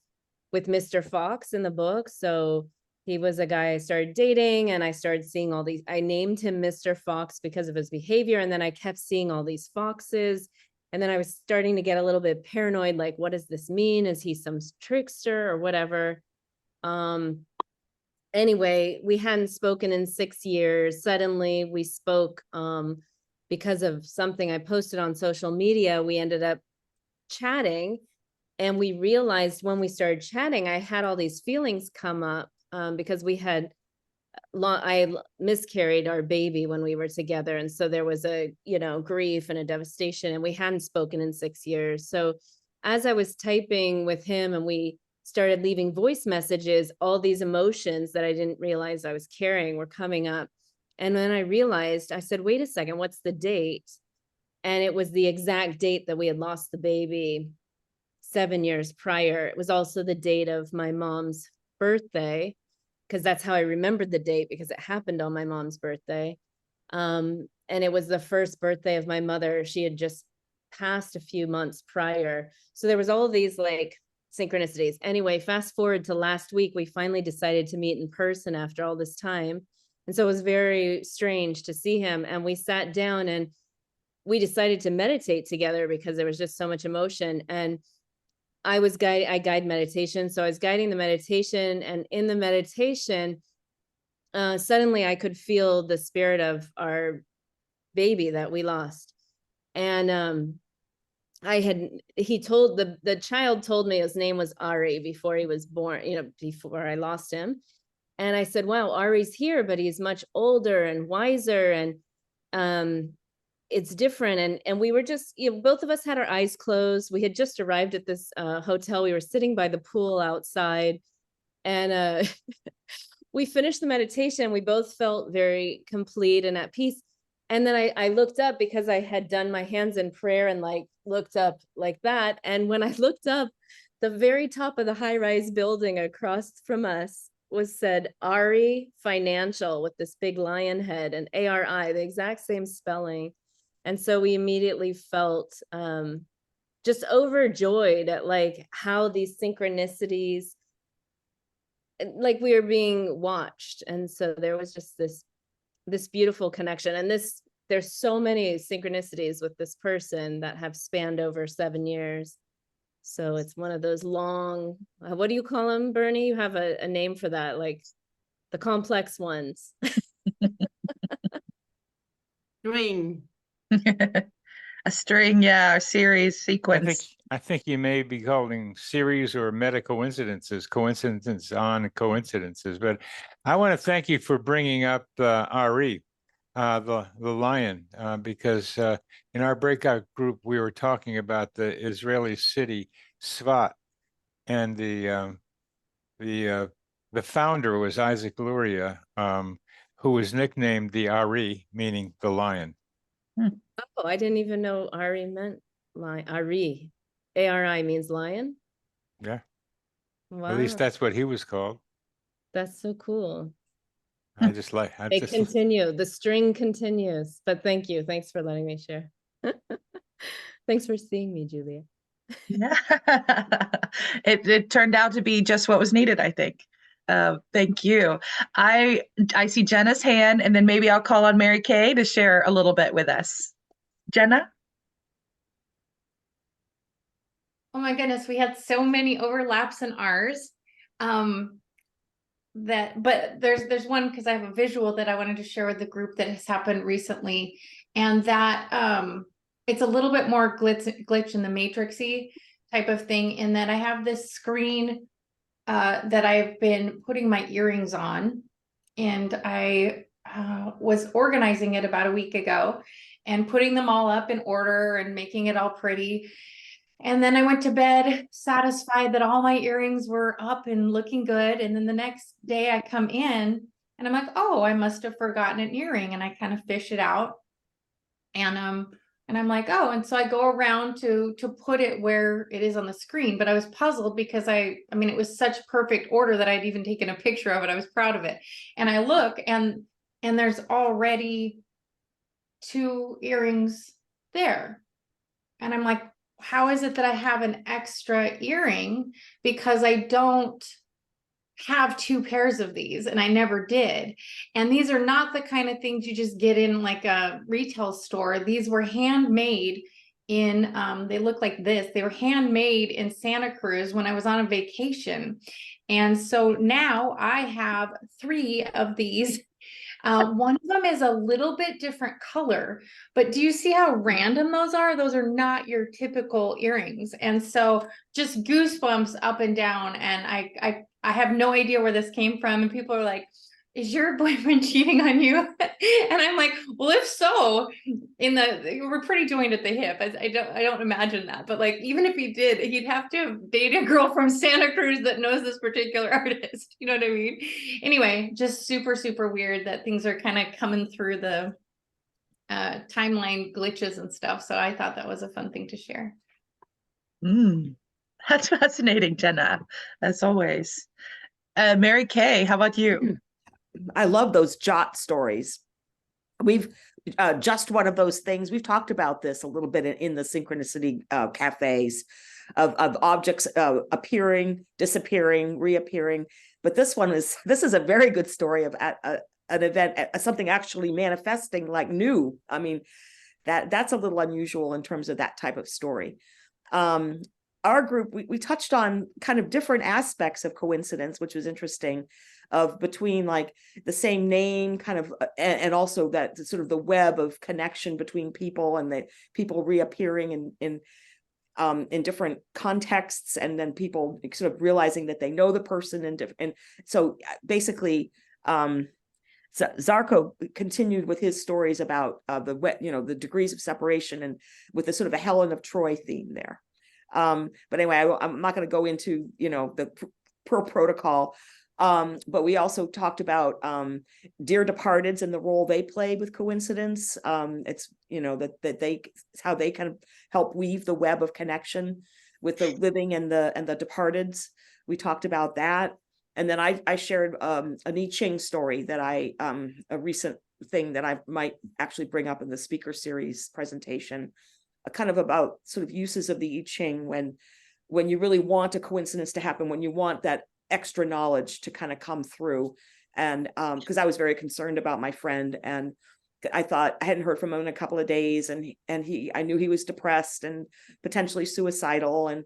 with Mr. Fox in the book. So he was a guy I started dating, and I started seeing all these, I named him Mr. Fox because of his behavior. And then I kept seeing all these foxes. And then I was starting to get a little bit paranoid, like, what does this mean? Is he some trickster or whatever? Anyway, we hadn't spoken in 6 years. Suddenly we spoke because of something I posted on social media. We ended up chatting, and we realized when we started chatting, I had all these feelings come up because I miscarried our baby when we were together. And so there was a, grief and a devastation, and we hadn't spoken in 6 years. So as I was typing with him and we started leaving voice messages, all these emotions that I didn't realize I was carrying were coming up. And then I realized, I said, wait a second, what's the date? And it was the exact date that we had lost the baby 7 years prior. It was also the date of my mom's birthday, because that's how I remembered the date, because it happened on my mom's birthday. And it was the first birthday of my mother. She had just passed a few months prior. So there was all these like synchronicities. Anyway, fast forward to last week, we finally decided to meet in person after all this time. And so it was very strange to see him. And we sat down and we decided to meditate together because there was just so much emotion. And I guide meditation. So I was guiding the meditation, and in the meditation, suddenly I could feel the spirit of our baby that we lost. And the child told me his name was Ari before he was born, before I lost him. And I said, wow, Ari's here, but he's much older and wiser, and it's different. And we were just, both of us had our eyes closed. We had just arrived at this hotel. We were sitting by the pool outside, and we finished the meditation. We both felt very complete and at peace. And then I looked up because I had done my hands in prayer and like looked up like that. And when I looked up, the very top of the high-rise building across from us was said Ari Financial with this big lion head, and ARI, the exact same spelling. And so we immediately felt just overjoyed at like how these synchronicities, like we were being watched. And so there was just this beautiful connection. And there's so many synchronicities with this person that have spanned over 7 years. So it's one of those long, what do you call them, Bernie? You have a name for that, like the complex ones. String. A string, yeah, a series, sequence. I think you may be calling series or meta coincidences on coincidences. But I want to thank you for bringing up Ari, the lion, because in our breakout group we were talking about the Israeli city Svat, and the founder was Isaac Luria, who was nicknamed the Ari, meaning the lion. Oh, I didn't even know Ari meant lion. Ari, ARI means lion. Yeah. Wow. At least that's what he was called. That's so cool. Continue. The string continues. But thank you. Thanks for letting me share. Thanks for seeing me, Julia. Yeah. It turned out to be just what was needed, I think. Thank you. I see Jenna's hand, and then maybe I'll call on Mary Kay to share a little bit with us. Jenna? Oh my goodness, we had so many overlaps in ours. But there's one, because I have a visual that I wanted to share with the group that has happened recently. And that it's a little bit more glitch in the matrixy type of thing, in that I have this screen that I've been putting my earrings on, and I was organizing it about a week ago and putting them all up in order and making it all pretty. And then I went to bed satisfied that all my earrings were up and looking good. And then the next day I come in and I'm like, oh, I must have forgotten an earring. And I kind of fish it out. And I'm like, oh, and so I go around to put it where it is on the screen. But I was puzzled because I mean, it was such perfect order that I'd even taken a picture of it. I was proud of it. And I look and there's already 2 earrings there. And I'm like, how is it that I have an extra earring? Because I don't have 2 pairs of these, and I never did. And these are not the kind of things you just get in like a retail store. These were handmade in, they look like this. They were handmade in Santa Cruz when I was on a vacation. And so now I have 3 of these. One of them is a little bit different color, but do you see how random those are? Those are not your typical earrings. And so just goosebumps up and down. And I have no idea where this came from. And people are like, is your boyfriend cheating on you? And I'm like, well, if so, we're pretty joined at the hip. I don't imagine that. But like, even if he did, he'd have to date a girl from Santa Cruz that knows this particular artist. You know what I mean? Anyway, just super, super weird that things are kind of coming through the timeline glitches and stuff. So I thought that was a fun thing to share. That's fascinating, Jenna, as always. Mary Kay, how about you? I love those jot stories. We've just one of those things. We've talked about this a little bit in the synchronicity cafes of objects appearing, disappearing, reappearing. But this is a very good story of an event, something actually manifesting like new. I mean, that's a little unusual in terms of that type of story. Our group, we touched on kind of different aspects of coincidence, which was interesting, of between like the same name kind of, and also that sort of the web of connection between people and the people reappearing in different contexts, and then people sort of realizing that they know the person and so basically Zarko continued with his stories about the degrees of separation, and with the sort of a Helen of Troy theme there. But anyway, I'm not going to go into the per protocol. But we also talked about dear departeds and the role they played with coincidence. It's it's how they kind of help weave the web of connection with the living and the departeds. We talked about that, and then I shared an I Ching story that a recent thing that I might actually bring up in the speaker series presentation, kind of about sort of uses of the I Ching when you really want a coincidence to happen, when you want that extra knowledge to kind of come through. And because I was very concerned about my friend, and I thought I hadn't heard from him in a couple of days, and I knew he was depressed and potentially suicidal, and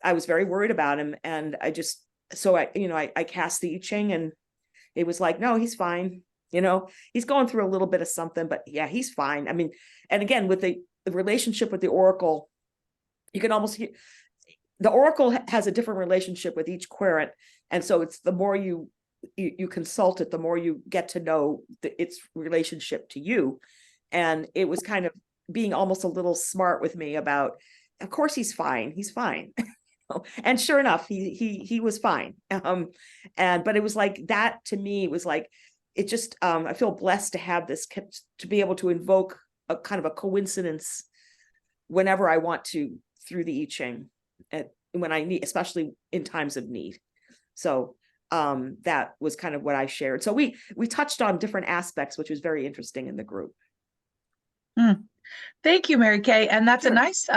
I was very worried about him. And I cast the I Ching, and it was like, no, he's fine. He's going through a little bit of something, but yeah, he's fine. I mean, and again, with the relationship with the Oracle, you can almost hear the Oracle has a different relationship with each querent. And so it's the more you consult it, the more you get to know its relationship to you. And it was kind of being almost a little smart with me about, of course, he's fine. He's fine. And sure enough, he was fine. But it was like that to me, it was like, it just, I feel blessed to have this, to be able to invoke a kind of a coincidence whenever I want to through the I Ching, when I need, especially in times of need. So that was kind of what I shared. So we touched on different aspects, which was very interesting in the group. Thank you, Mary Kay. And that's Sure. a nice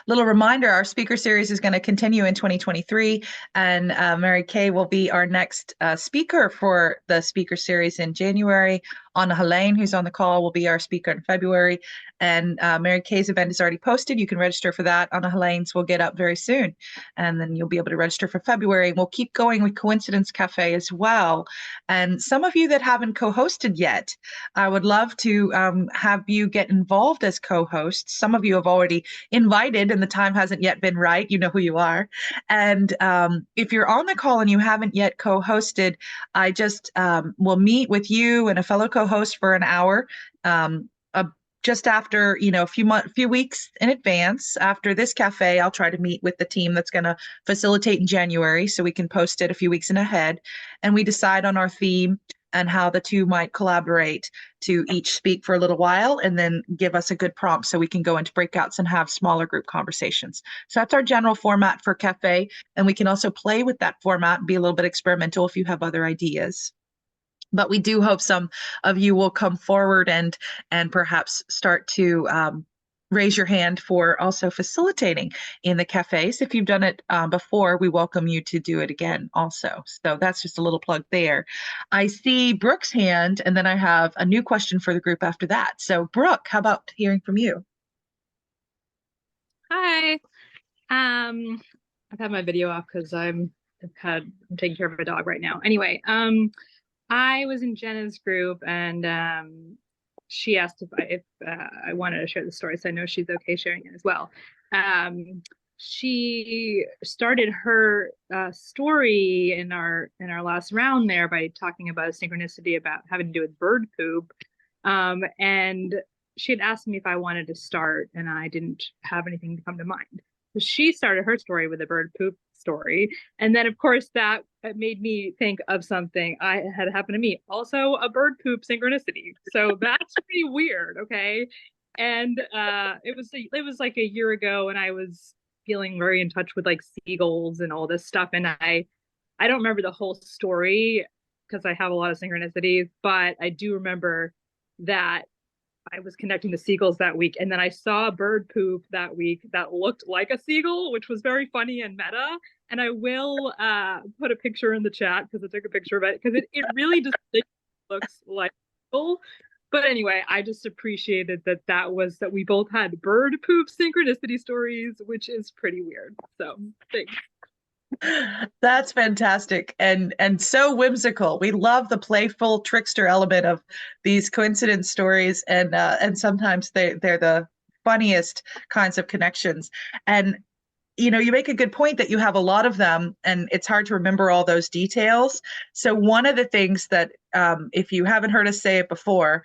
little reminder. Our speaker series is going to continue in 2023. And Mary Kay will be our next speaker for the speaker series in January. Anna Helene, who's on the call, will be our speaker in February. And Mary Kay's event is already posted. You can register for that. Anna Helene's will get up very soon. And then you'll be able to register for February. We'll keep going with Coincidence Cafe as well. And some of you that haven't co-hosted yet, I would love to have you get involved as co-hosts. Some of you have already invited and the time hasn't yet been right. You know who you are. And if you're on the call and you haven't yet co-hosted, I just will meet with you and a fellow co-host for an hour just after, a few weeks in advance. After this cafe, I'll try to meet with the team that's going to facilitate in January so we can post it a few weeks in ahead. And we decide on our theme and how the two might collaborate to each speak for a little while and then give us a good prompt so we can go into breakouts and have smaller group conversations. So that's our general format for Cafe. And we can also play with that format and be a little bit experimental if you have other ideas. But we do hope some of you will come forward and perhaps start to raise your hand for also facilitating in the cafes. If you've done it before, we welcome you to do it again also. So that's just a little plug there. I see Brooke's hand, and then I have a new question for the group after that. So Brooke, how about hearing from you? Hi. I've had my video off because I'm taking care of a dog right now. Anyway, I was in Jenna's group, and she asked if I wanted to share the story, so I know she's okay sharing it as well. She started her story in our last round there by talking about a synchronicity about having to do with bird poop, and she had asked me if I wanted to start, and I didn't have anything to come to mind. So she started her story with a bird poop story, and then of course that made me think of something I had happened to me, also a bird poop synchronicity. So that's pretty weird. Okay. And it was like a year ago, and I was feeling very in touch with like seagulls and all this stuff, and I don't remember the whole story because I have a lot of synchronicities, but I do remember that I was connecting to seagulls that week, and then I saw bird poop that week that looked like a seagull, which was very funny and meta. And I will put a picture in the chat because I took a picture of it, because it really just looks like a seagull. But anyway, I just appreciated that we both had bird poop synchronicity stories, which is pretty weird. So thanks. That's fantastic and so whimsical. We love the playful trickster element of these coincidence stories, and sometimes they're the funniest kinds of connections. And you make a good point that you have a lot of them and it's hard to remember all those details. So one of the things that, if you haven't heard us say it before,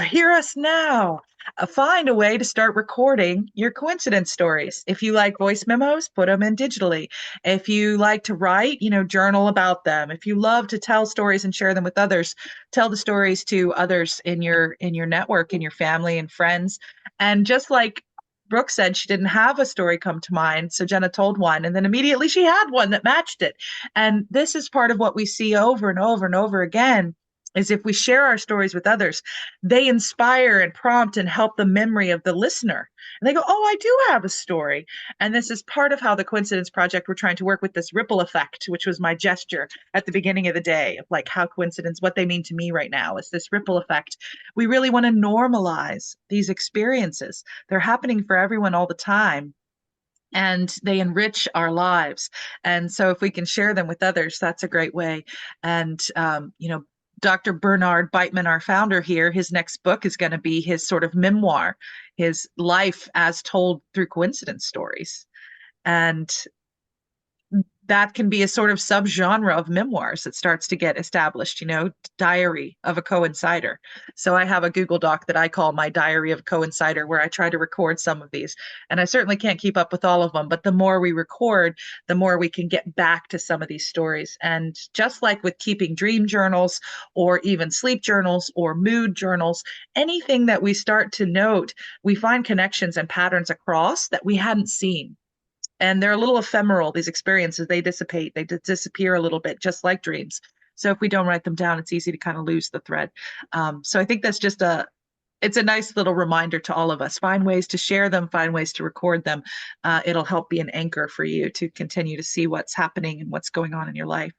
hear us now. Find a way to start recording your coincidence stories. If you like voice memos, put them in digitally. If you like to write, journal about them. If you love to tell stories and share them with others, tell the stories to others in your network, in your family and friends. And just like Brooke said, she didn't have a story come to mind, so Jenna told one, and then immediately she had one that matched it. And this is part of what we see over and over and over again, is if we share our stories with others, they inspire and prompt and help the memory of the listener. And they go, oh, I do have a story. And this is part of how the Coincidence Project, we're trying to work with this ripple effect, which was my gesture at the beginning of the day, of like how coincidence, what they mean to me right now is this ripple effect. We really want to normalize these experiences. They're happening for everyone all the time, and they enrich our lives. And so if we can share them with others, that's a great way. And, Dr. Bernard Beitman, our founder here, his next book is going to be his sort of memoir, his life as told through coincidence stories. And that can be a sort of subgenre of memoirs that starts to get established, diary of a coincider. So I have a Google Doc that I call my diary of a coincider, where I try to record some of these. And I certainly can't keep up with all of them, but the more we record, the more we can get back to some of these stories. And just like with keeping dream journals or even sleep journals or mood journals, anything that we start to note, we find connections and patterns across that we hadn't seen. And they're a little ephemeral, these experiences. They dissipate, they disappear a little bit, just like dreams. So if we don't write them down, it's easy to kind of lose the thread. So I think that's just it's a nice little reminder to all of us. Find ways to share them, find ways to record them. It'll help be an anchor for you to continue to see what's happening and what's going on in your life.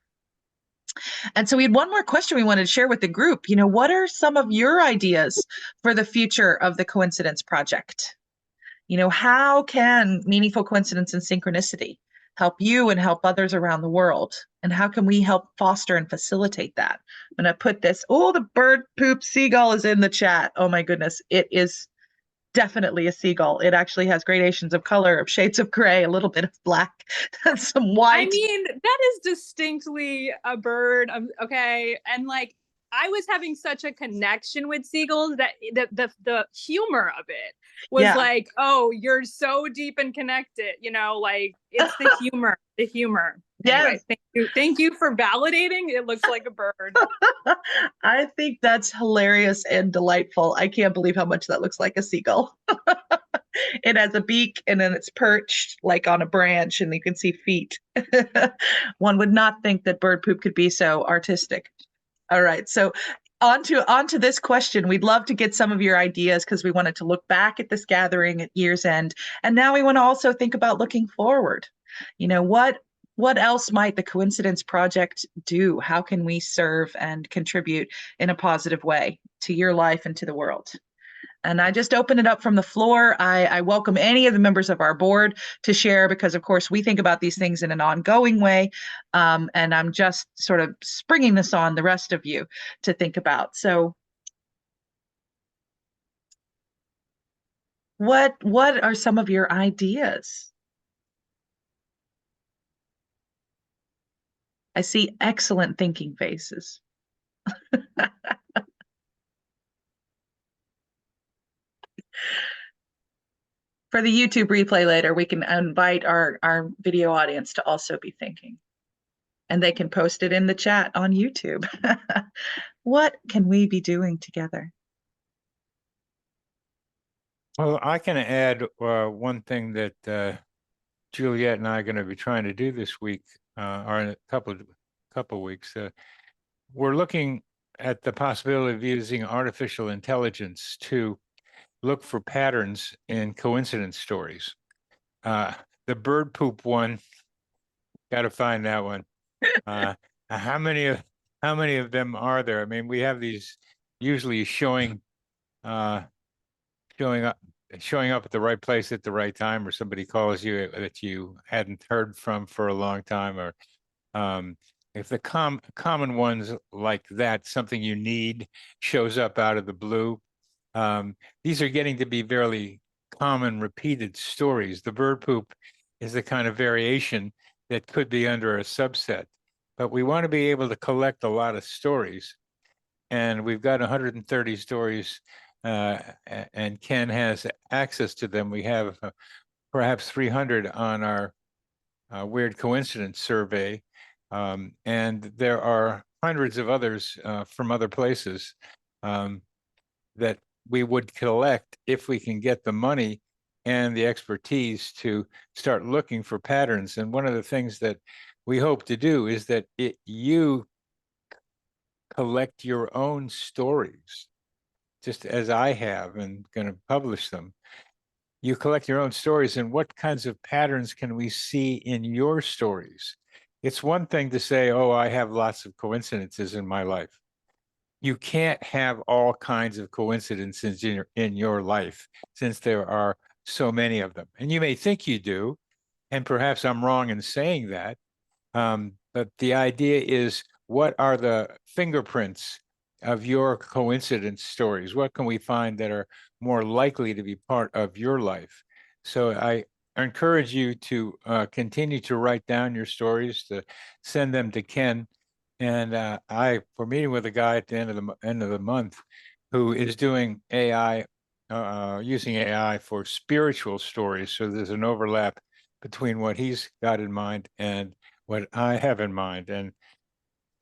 And so we had one more question we wanted to share with the group. You know, what are some of your ideas for the future of the Coincidence Project? You know, how can meaningful coincidence and synchronicity help you and help others around the world? And how can we help foster and facilitate that? I'm going to put this, oh, the bird poop seagull is in the chat. Oh my goodness, it is definitely a seagull. It actually has gradations of color, of shades of gray, a little bit of black, and some white. I mean, that is distinctly a bird. Okay. And like, I was having such a connection with seagulls that the humor of it was like, oh, you're so deep and connected, you know, like it's the humor, the humor. Anyway, Yes. Thank you for validating. It looks like a bird. I think that's hilarious and delightful. I can't believe how much that looks like a seagull. It has a beak and then it's perched like on a branch and you can see feet. One would not think that bird poop could be so artistic. All right, so on to this question. We'd love to get some of your ideas because we wanted to look back at this gathering at year's end. And now we want to also think about looking forward. You know, what else might the Coincidence Project do? How can we serve and contribute in a positive way to your life and to the world? And I just open it up from the floor. I welcome any of the members of our board to share because, of course, we think about these things in an ongoing way. And I'm just sort of springing this on the rest of you to think about. So what are some of your ideas? I see excellent thinking faces. For the YouTube replay later, we can invite our video audience to also be thinking. And they can post it in the chat on YouTube. What can we be doing together? Well, I can add one thing that Juliet and I are going to be trying to do this week, or in a couple weeks. We're looking at the possibility of using artificial intelligence to look for patterns in coincidence stories. The bird poop one, got to find that one. How many of them are there? I mean, we have these usually showing up at the right place at the right time, or somebody calls you that you hadn't heard from for a long time, or if the common ones like that, something you need shows up out of the blue. These are getting to be very common repeated stories. The bird poop is the kind of variation that could be under a subset, but we want to be able to collect a lot of stories. And we've got 130 stories, and Ken has access to them. We have perhaps 300 on our weird coincidence survey. And there are hundreds of others from other places that we would collect if we can get the money and the expertise to start looking for patterns. And one of the things that we hope to do is that you collect your own stories, just as I have and going to publish them. You collect your own stories, and what kinds of patterns can we see in your stories? It's one thing to say, oh, I have lots of coincidences in my life. You can't have all kinds of coincidences in your life, since there are so many of them. And you may think you do, and perhaps I'm wrong in saying that. But the idea is, what are the fingerprints of your coincidence stories? What can we find that are more likely to be part of your life? So I encourage you to continue to write down your stories, to send them to Ken. And we're meeting with a guy at the end of the month who is doing AI, using AI for spiritual stories. So there's an overlap between what he's got in mind and what I have in mind, and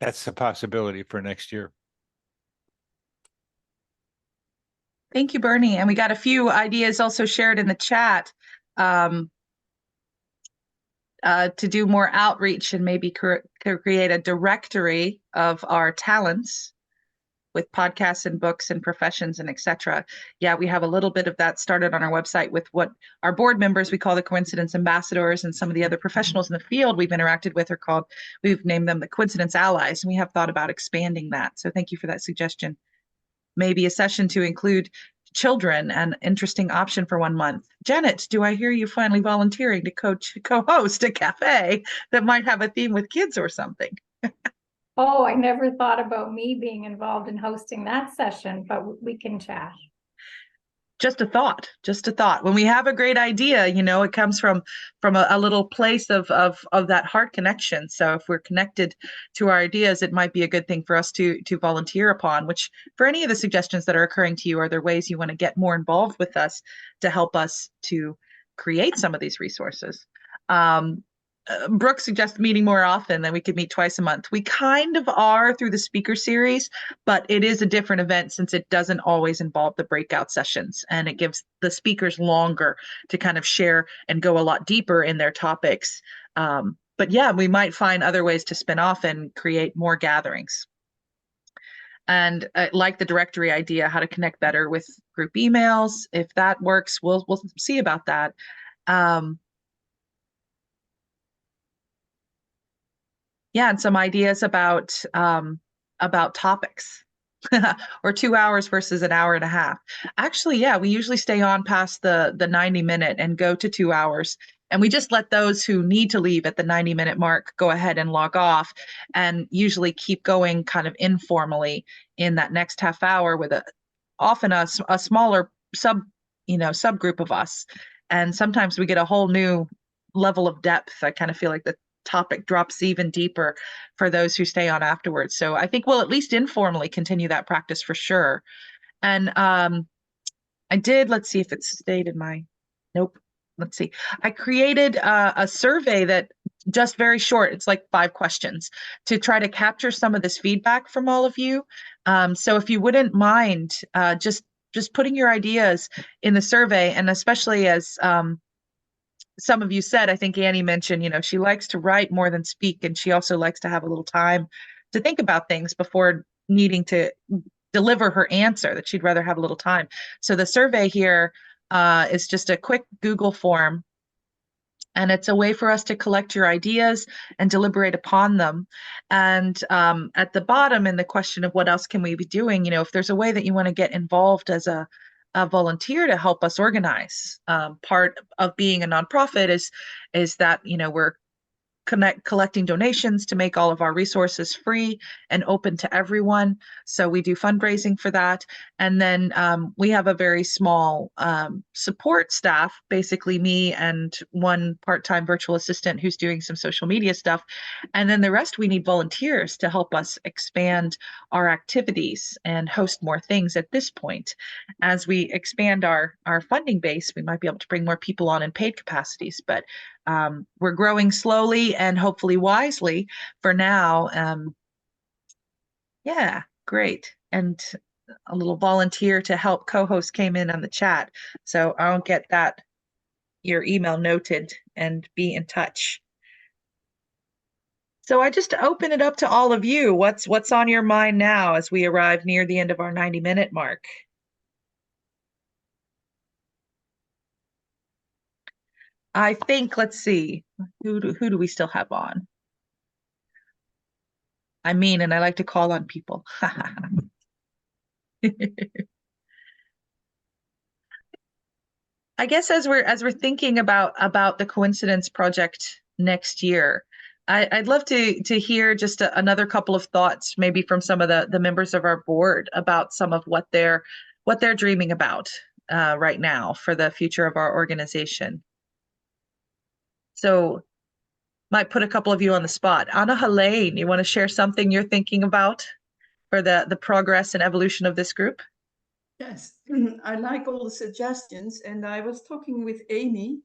that's a possibility for next year. Thank you, Bernie. And we got a few ideas also shared in the chat to do more outreach and maybe create a directory of our talents with podcasts and books and professions and etc. Yeah, we have a little bit of that started on our website with what our board members, we call the coincidence ambassadors, and some of the other professionals in the field we've interacted with are called, we've named them the coincidence allies, and we have thought about expanding that. So thank you for that suggestion. Maybe a session to include children, an interesting option for 1 month. Janet, do I hear you finally volunteering to co-host a cafe that might have a theme with kids or something? Oh, I never thought about me being involved in hosting that session, but we can chat. Just a thought, just a thought. When we have a great idea, you know, it comes from a little place of that heart connection. So if we're connected to our ideas, it might be a good thing for us to volunteer upon, which for any of the suggestions that are occurring to you, are there ways you want to get more involved with us to help us to create some of these resources? Brooke suggests meeting more often, than we could meet twice a month. We kind of are through the speaker series, but it is a different event since it doesn't always involve the breakout sessions, and it gives the speakers longer to kind of share and go a lot deeper in their topics. But yeah, we might find other ways to spin off and create more gatherings. And like the directory idea, how to connect better with group emails. If that works, we'll see about that. Yeah, and some ideas about topics, or 2 hours versus an hour and a half. Actually, yeah, we usually stay on past the 90-minute and go to 2 hours. And we just let those who need to leave at the 90-minute mark go ahead and log off, and usually keep going kind of informally in that next half hour with often a smaller subgroup of us. And sometimes we get a whole new level of depth. I kind of feel like the topic drops even deeper for those who stay on afterwards. So I think we'll at least informally continue that practice for sure. And I did, let's see if it's stayed in my, nope. Let's see. I created a survey that just very short. It's like 5 questions to try to capture some of this feedback from all of you. So if you wouldn't mind just putting your ideas in the survey, and especially as some of you said, I think Annie mentioned, you know, she likes to write more than speak, and she also likes to have a little time to think about things before needing to deliver her answer, that she'd rather have a little time. So the survey here is just a quick Google form, and it's a way for us to collect your ideas and deliberate upon them. And at the bottom, in the question of what else can we be doing, you know, if there's a way that you want to get involved as a volunteer to help us organize. Part of being a nonprofit is that, you know, we're collecting donations to make all of our resources free and open to everyone. So we do fundraising for that. And then we have a very small support staff, basically me and one part-time virtual assistant who's doing some social media stuff. And then the rest, we need volunteers to help us expand our activities and host more things at this point. As we expand our funding base, we might be able to bring more people on in paid capacities, but we're growing slowly and hopefully wisely for now. Yeah, great. And a little volunteer to help co-host came in on the chat. So I'll get your email noted and be in touch. So I just open it up to all of you. What's on your mind now as we arrive near the end of our 90-minute mark? I think, let's see, who do we still have on? I mean, and I like to call on people. I guess as we're thinking about the Coincidence Project next year, I'd love to hear just another couple of thoughts, maybe from some of the members of our board, about some of what they're dreaming about right now for the future of our organization. So might put a couple of you on the spot. Anna Helene, you want to share something you're thinking about for the progress and evolution of this group? Yes, I like all the suggestions. And I was talking with Amy,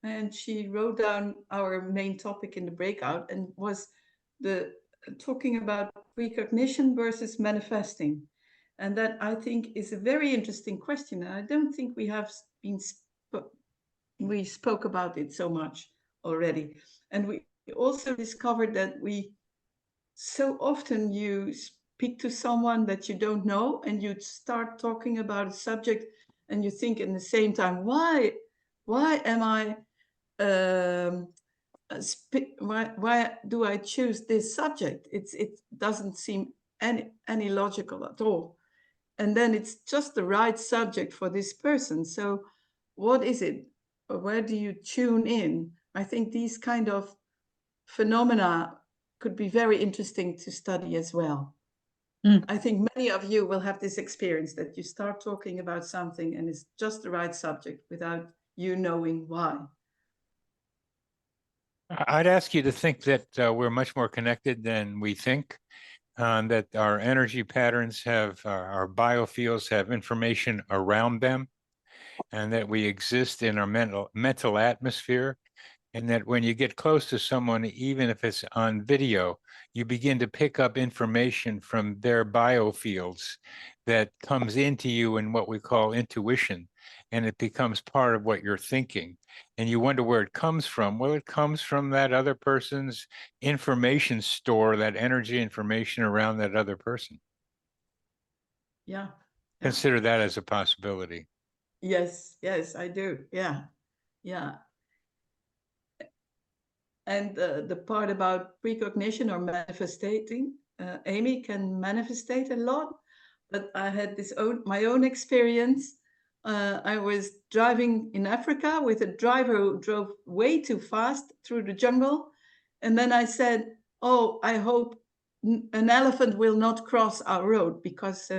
and she wrote down our main topic in the breakout, and was talking about precognition versus manifesting. And that, I think, is a very interesting question. And I don't think we have we spoke about it so much already. And we also discovered that we so often use speak to someone that you don't know and you start talking about a subject and you think in the same time, why am I why do I choose this subject? It doesn't seem any logical at all. And then it's just the right subject for this person. So what is it? Where do you tune in? I think these kind of phenomena could be very interesting to study as well. I think many of you will have this experience that you start talking about something and it's just the right subject without you knowing why. I'd ask you to think that we're much more connected than we think, that our energy patterns have, our biofields have information around them, and that we exist in our mental atmosphere. And that when you get close to someone, even if it's on video, you begin to pick up information from their biofields that comes into you in what we call intuition. And it becomes part of what you're thinking. And you wonder where it comes from. Well, it comes from that other person's information store, that energy information around that other person. Yeah. Consider that as a possibility. Yes, I do. Yeah. And the part about precognition or manifesting, Amy can manifestate a lot, but I had my own experience. I was driving in Africa with a driver who drove way too fast through the jungle. And then I said, oh, I hope an elephant will not cross our road, because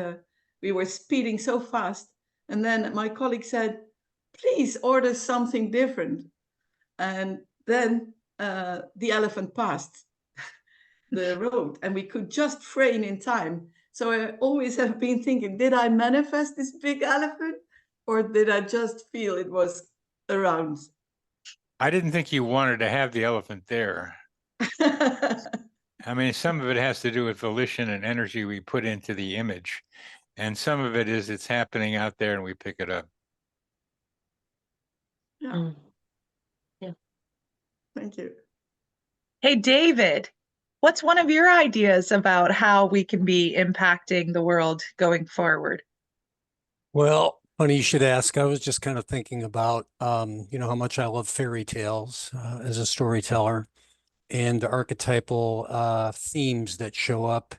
we were speeding so fast. And then my colleague said, please order something different. And then the elephant passed the road and we could just frame in time. So I always have been thinking, did I manifest this big elephant or did I just feel it was around? I didn't think you wanted to have the elephant there. I mean, some of it has to do with volition and energy we put into the image. And some of it is it's happening out there and we pick it up. Yeah. Thank you. Hey, David, what's one of your ideas about how we can be impacting the world going forward? Well, funny you should ask. I was just kind of thinking about, how much I love fairy tales as a storyteller, and the archetypal themes that show up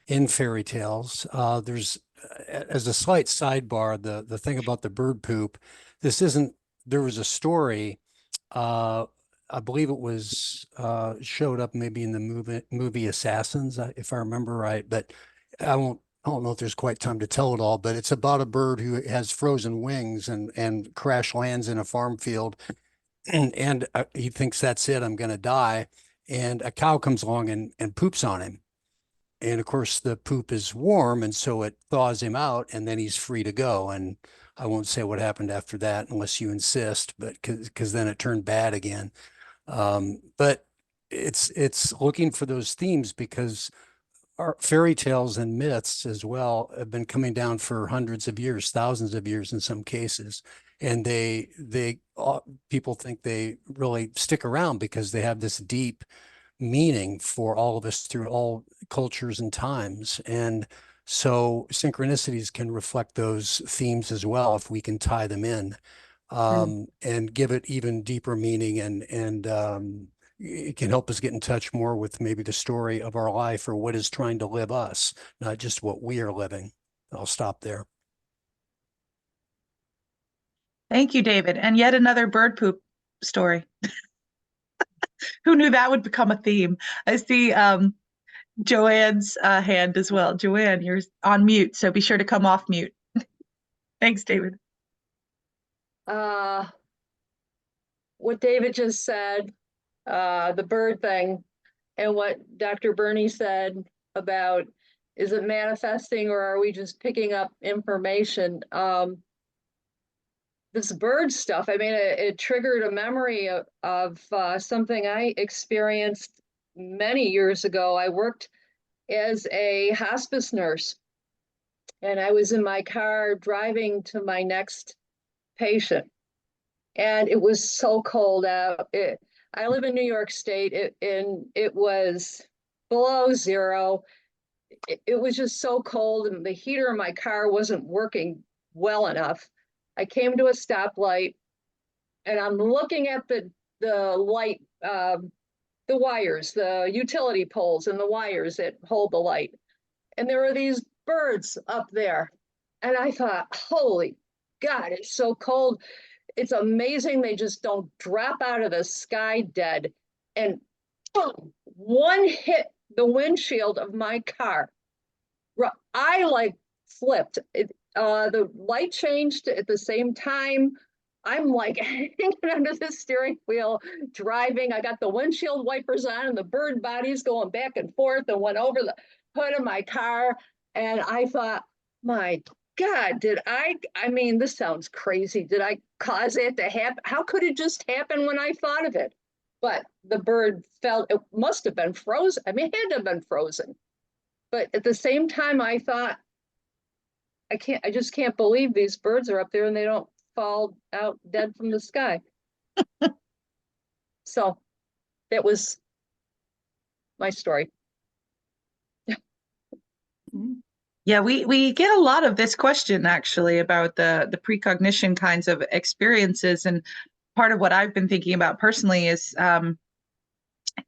in fairy tales. There's, as a slight sidebar, the thing about the bird poop, there was a story, I believe it was showed up maybe in the movie Assassins, if I remember right, but I don't know if there's quite time to tell it all, but it's about a bird who has frozen wings and crash lands in a farm field. And he thinks that's it, I'm going to die. And a cow comes along and poops on him. And of course, the poop is warm, and so it thaws him out, and then he's free to go. And I won't say what happened after that unless you insist, but because then it turned bad again. But it's looking for those themes, because our fairy tales and myths as well have been coming down for hundreds of years, thousands of years in some cases. And people think they really stick around because they have this deep meaning for all of us through all cultures and times. And so synchronicities can reflect those themes as well, if we can tie them in and give it even deeper meaning, and it can help us get in touch more with maybe the story of our life, or what is trying to live us, not just what we are living. I'll stop there. Thank you, David. And yet another bird poop story. Who knew that would become a theme? I see Joanne's hand as well. Joanne, you're on mute, so be sure to come off mute. Thanks, David. What David just said, the bird thing, and what Dr. Burney said about, is it manifesting or are we just picking up information? This bird stuff, I mean, it triggered a memory of something I experienced many years ago. I worked as a hospice nurse, and I was in my car driving to my next patient, and it was so cold out. I live in New York State, and it was below zero. it was just so cold, and the heater in my car wasn't working well enough. I came to a stoplight, and I'm looking at the light, the wires, the utility poles and the wires that hold the light. And there were these birds up there. And I thought, holy God, it's so cold. It's amazing. They just don't drop out of the sky dead. And boom, one hit the windshield of my car. I like flipped. The light changed at the same time. I'm like hanging under the steering wheel, driving. I got the windshield wipers on and the bird bodies going back and forth, and went over the hood of my car. And I thought, my God, I mean, this sounds crazy. Did I cause it to happen? How could it just happen when I thought of it? But the bird felt, it must have been frozen. I mean, it had to have been frozen. But at the same time, I thought, I just can't believe these birds are up there and they don't fall out dead from the sky. So that was my story. Yeah, we get a lot of this question actually about the precognition kinds of experiences, and part of what I've been thinking about personally is the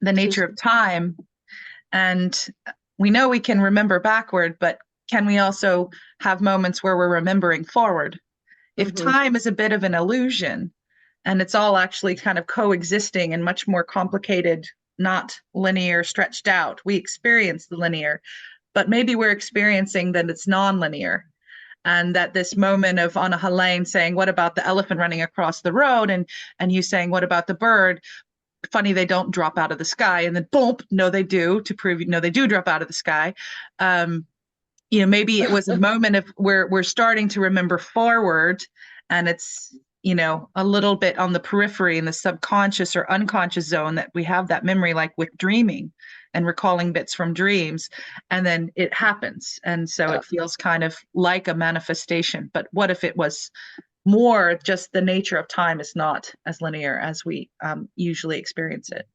nature of time. And we know we can remember backward, but can we also have moments where we're remembering forward? If time is a bit of an illusion and it's all actually kind of coexisting and much more complicated, not linear, stretched out, we experience the linear, but maybe we're experiencing that it's non-linear. And that this moment of Anna Helene saying, what about the elephant running across the road? And you saying, what about the bird? Funny, they don't drop out of the sky. And then boom, no, they do, to prove, no, they do drop out of the sky. You know, maybe it was a moment of where we're starting to remember forward, and it's, you know, a little bit on the periphery in the subconscious or unconscious zone that we have that memory, like with dreaming and recalling bits from dreams, and then it happens. And so it feels kind of like a manifestation. But what if it was more just the nature of time is not as linear as we usually experience it?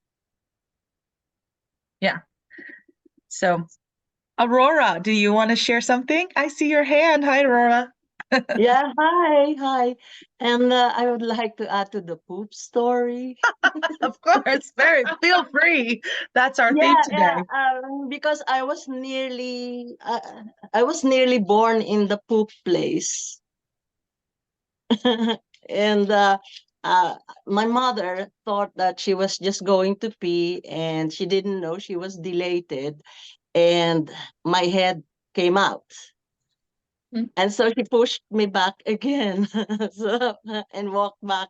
Yeah. So Aurora, do you want to share something? I see your hand. Hi, Aurora. Yeah, hi. And I would like to add to the poop story. Of course, feel free. That's our theme today. Because I was nearly born in the poop place. And my mother thought that she was just going to pee, and she didn't know she was dilated, and my head came out. And so she pushed me back again and walked back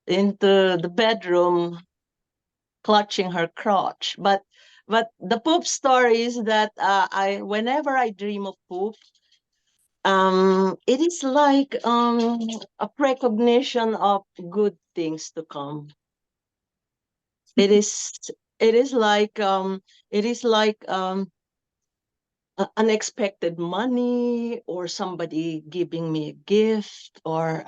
into the bedroom, clutching her crotch. But the poop story is that whenever I dream of poop, it is like a precognition of good things to come. It is like unexpected money, or somebody giving me a gift, or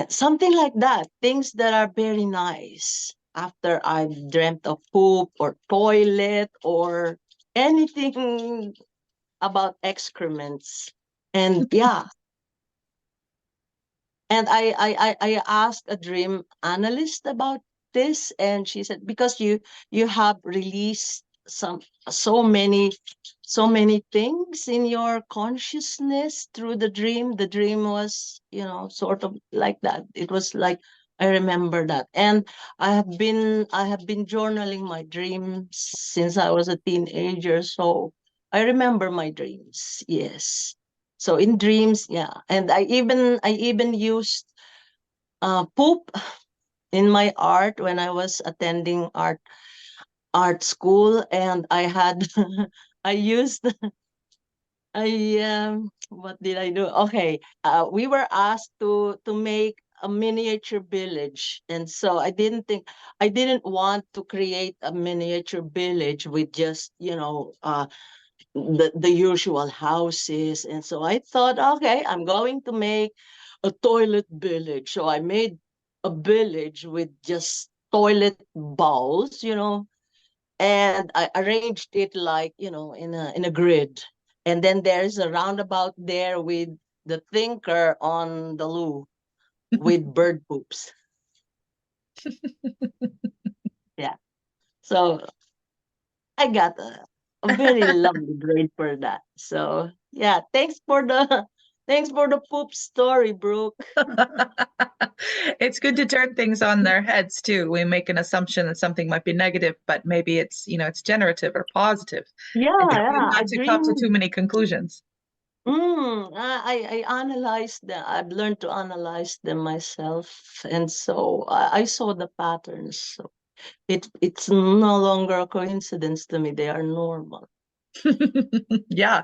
something like that. Things that are very nice after I've dreamt of poop or toilet or anything about excrements. And and I asked a dream analyst about this, and she said, because you have released so many things in your consciousness through the dream. The dream was, you know, sort of like that. It was like, I remember that. And I have been journaling my dreams since I was a teenager, so I remember my dreams. Yes. So in dreams, and I even used poop in my art when I was attending art school, and I had I used what did I do? Okay, we were asked to make a miniature village, and so I didn't want to create a miniature village with just, you know, the usual houses. And so I thought, okay, I'm going to make a toilet village. So I made a village with just toilet bowls, you know, and I arranged it like, in a grid. And then there's a roundabout there with the thinker on the loo with bird poops. Yeah. So I got a very lovely grade for that. So yeah, thanks for the poop story, Brooke. It's good to turn things on their heads too. We make an assumption that something might be negative, but maybe it's generative or positive. Yeah, yeah. Not to come to too many conclusions. I analyzed them. I've learned to analyze them myself, and so I saw the patterns. So it's no longer a coincidence to me. They are normal. Yeah.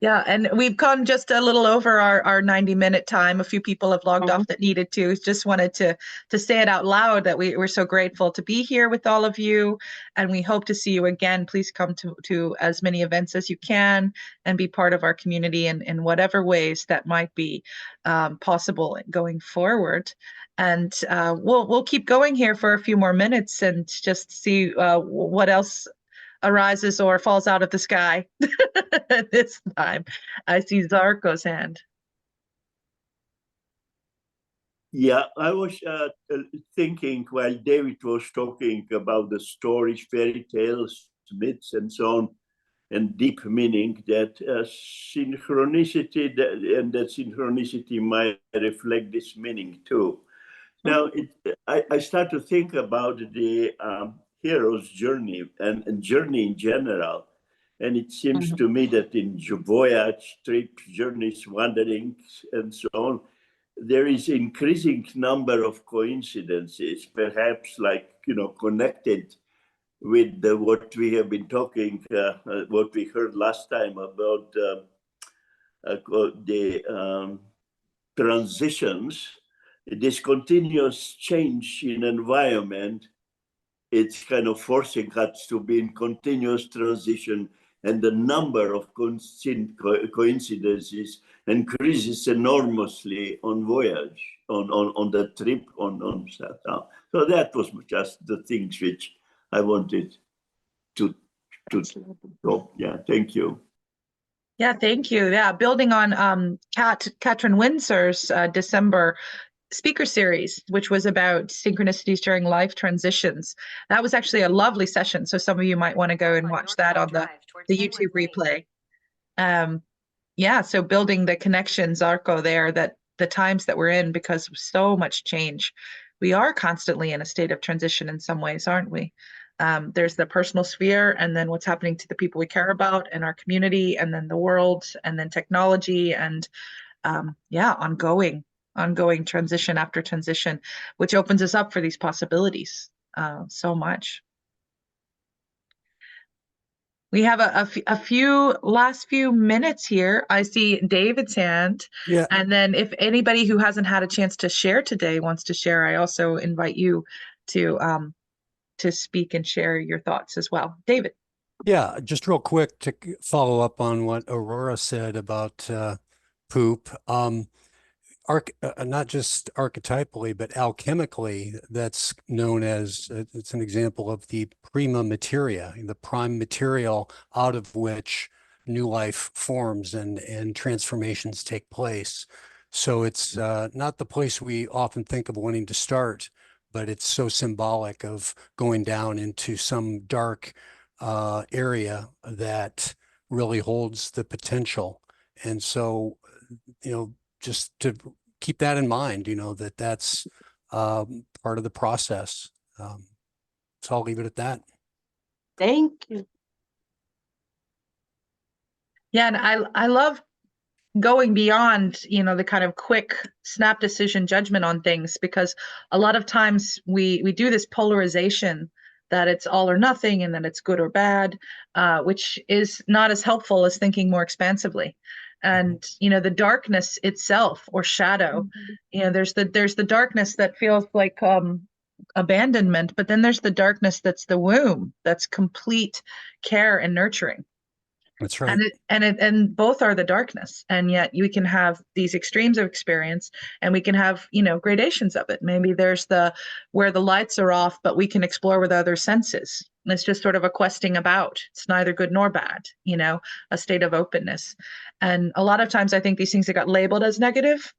And we've gone just a little over our 90-minute time. A few people have logged off that needed to. Just wanted to say it out loud that we're so grateful to be here with all of you. And we hope to see you again. Please come to as many events as you can and be part of our community in whatever ways that might be possible going forward. And we'll keep going here for a few more minutes and just see what else arises or falls out of the sky. This time I see Zarko's hand. Yeah, I was thinking while David was talking about the stories, fairy tales, myths, and so on, and deep meaning, that synchronicity, and that synchronicity might reflect this meaning too. Now, I start to think about the hero's journey and journey in general. And it seems to me that in voyage, trips, journeys, wanderings, and so on, there is increasing number of coincidences, perhaps connected with what we have been talking, what we heard last time about the transitions. This continuous change in environment, it's kind of forcing us to be in continuous transition, and the number of coincidences increases enormously on voyage, on the trip, on Saturn. So that was just the things which I wanted to talk. Yeah, thank you. Yeah, thank you. Yeah, building on Katrin Windsor's December speaker series, which was about synchronicities during life transitions. That was actually a lovely session. So some of you might want to go and watch that on the YouTube replay. Yeah, so building the connections, Zarko, there, that the times that we're in, because of so much change, we are constantly in a state of transition in some ways, aren't we? There's the personal sphere, and then what's happening to the people we care about and our community, and then the world, and then technology, and ongoing transition after transition, which opens us up for these possibilities so much. We have a few last few minutes here. I see David's hand. Yeah. And then if anybody who hasn't had a chance to share today wants to share, I also invite you to speak and share your thoughts as well. David. Yeah, just real quick to follow up on what Aurora said about poop. Not just archetypally, but alchemically, that's known as, it's an example of the prima materia, the prime material out of which new life forms and transformations take place. So it's not the place we often think of wanting to start, but it's so symbolic of going down into some dark area that really holds the potential. And so, just to keep that in mind, that's part of the process. So I'll leave it at that. Thank you. Yeah, and I love going beyond, the kind of quick snap decision judgment on things, because a lot of times we do this polarization that it's all or nothing and that it's good or bad, which is not as helpful as thinking more expansively. And the darkness itself, or shadow, there's the darkness that feels like abandonment, but then there's the darkness that's the womb, that's complete care and nurturing. That's right. And both are the darkness, and yet we can have these extremes of experience, and we can have, you know, gradations of it. Maybe there's where the lights are off, but we can explore with other senses. It's just sort of a questing about. It's neither good nor bad, you know, a state of openness. And a lot of times I think these things that got labeled as negative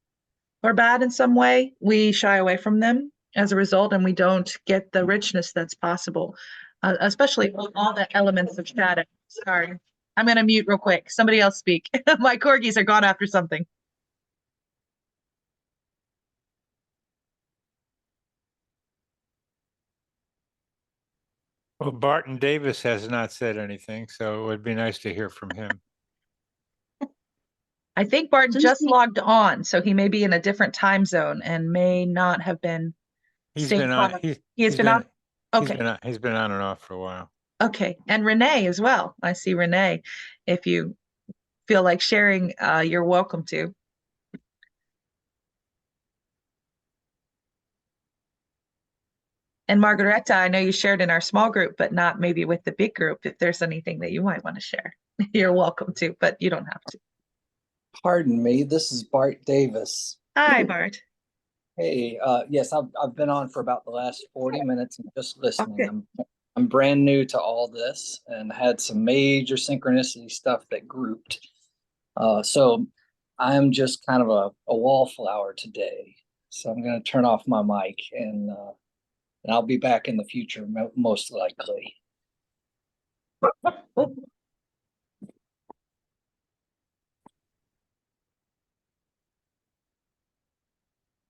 or bad in some way, we shy away from them as a result, and we don't get the richness that's possible, especially with all the elements of shadow. Sorry, I'm going to mute real quick. Somebody else speak. My corgis are gone after something. Well, Barton Davis has not said anything, so it would be nice to hear from him. I think Barton just logged on, so he may be in a different time zone and may not have been. He's been on. He's been on. Okay. He's been on and off for a while. Okay, and Renee as well. I see Renee. If you feel like sharing, you're welcome to. And Margareta, I know you shared in our small group, but not maybe with the big group. If there's anything that you might want to share, you're welcome to, but you don't have to. Pardon me, this is Bart Davis. Hi, Bart. Hey, yes, I've been on for about the last 40 minutes and just listening. Okay. I'm brand new to all this and had some major synchronicity stuff that grouped. So I'm just kind of a wallflower today. So I'm going to turn off my mic and I'll be back in the future, most likely.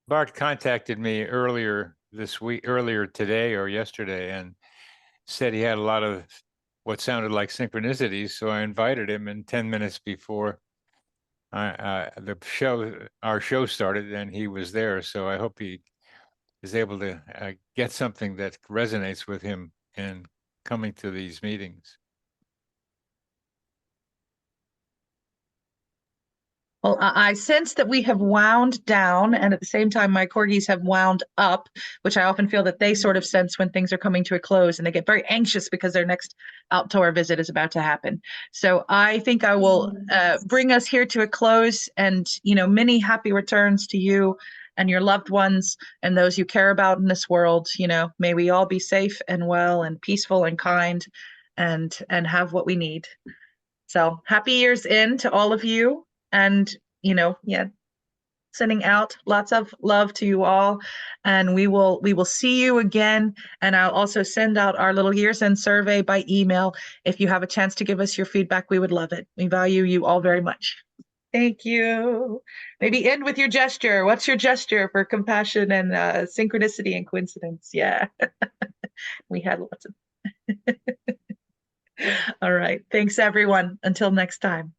Bart contacted me earlier today or yesterday, and said he had a lot of what sounded like synchronicities. So I invited him, and 10 minutes before our show started, and he was there. So I hope he is able to get something that resonates with him in coming to these meetings. Well, I sense that we have wound down, and at the same time, my corgis have wound up, which I often feel that they sort of sense when things are coming to a close, and they get very anxious because their next outdoor visit is about to happen. So I think I will bring us here to a close, and, you know, many happy returns to you and your loved ones and those you care about in this world. You know, may we all be safe and well and peaceful and kind and have what we need. So happy year's end to all of you. And, you know, yeah, sending out lots of love to you all. And we will see you again. And I'll also send out our little year's end survey by email. If you have a chance to give us your feedback, we would love it. We value you all very much. Thank you. Maybe end with your gesture. What's your gesture for compassion and synchronicity and coincidence? Yeah, we had lots of. All right. Thanks, everyone. Until next time.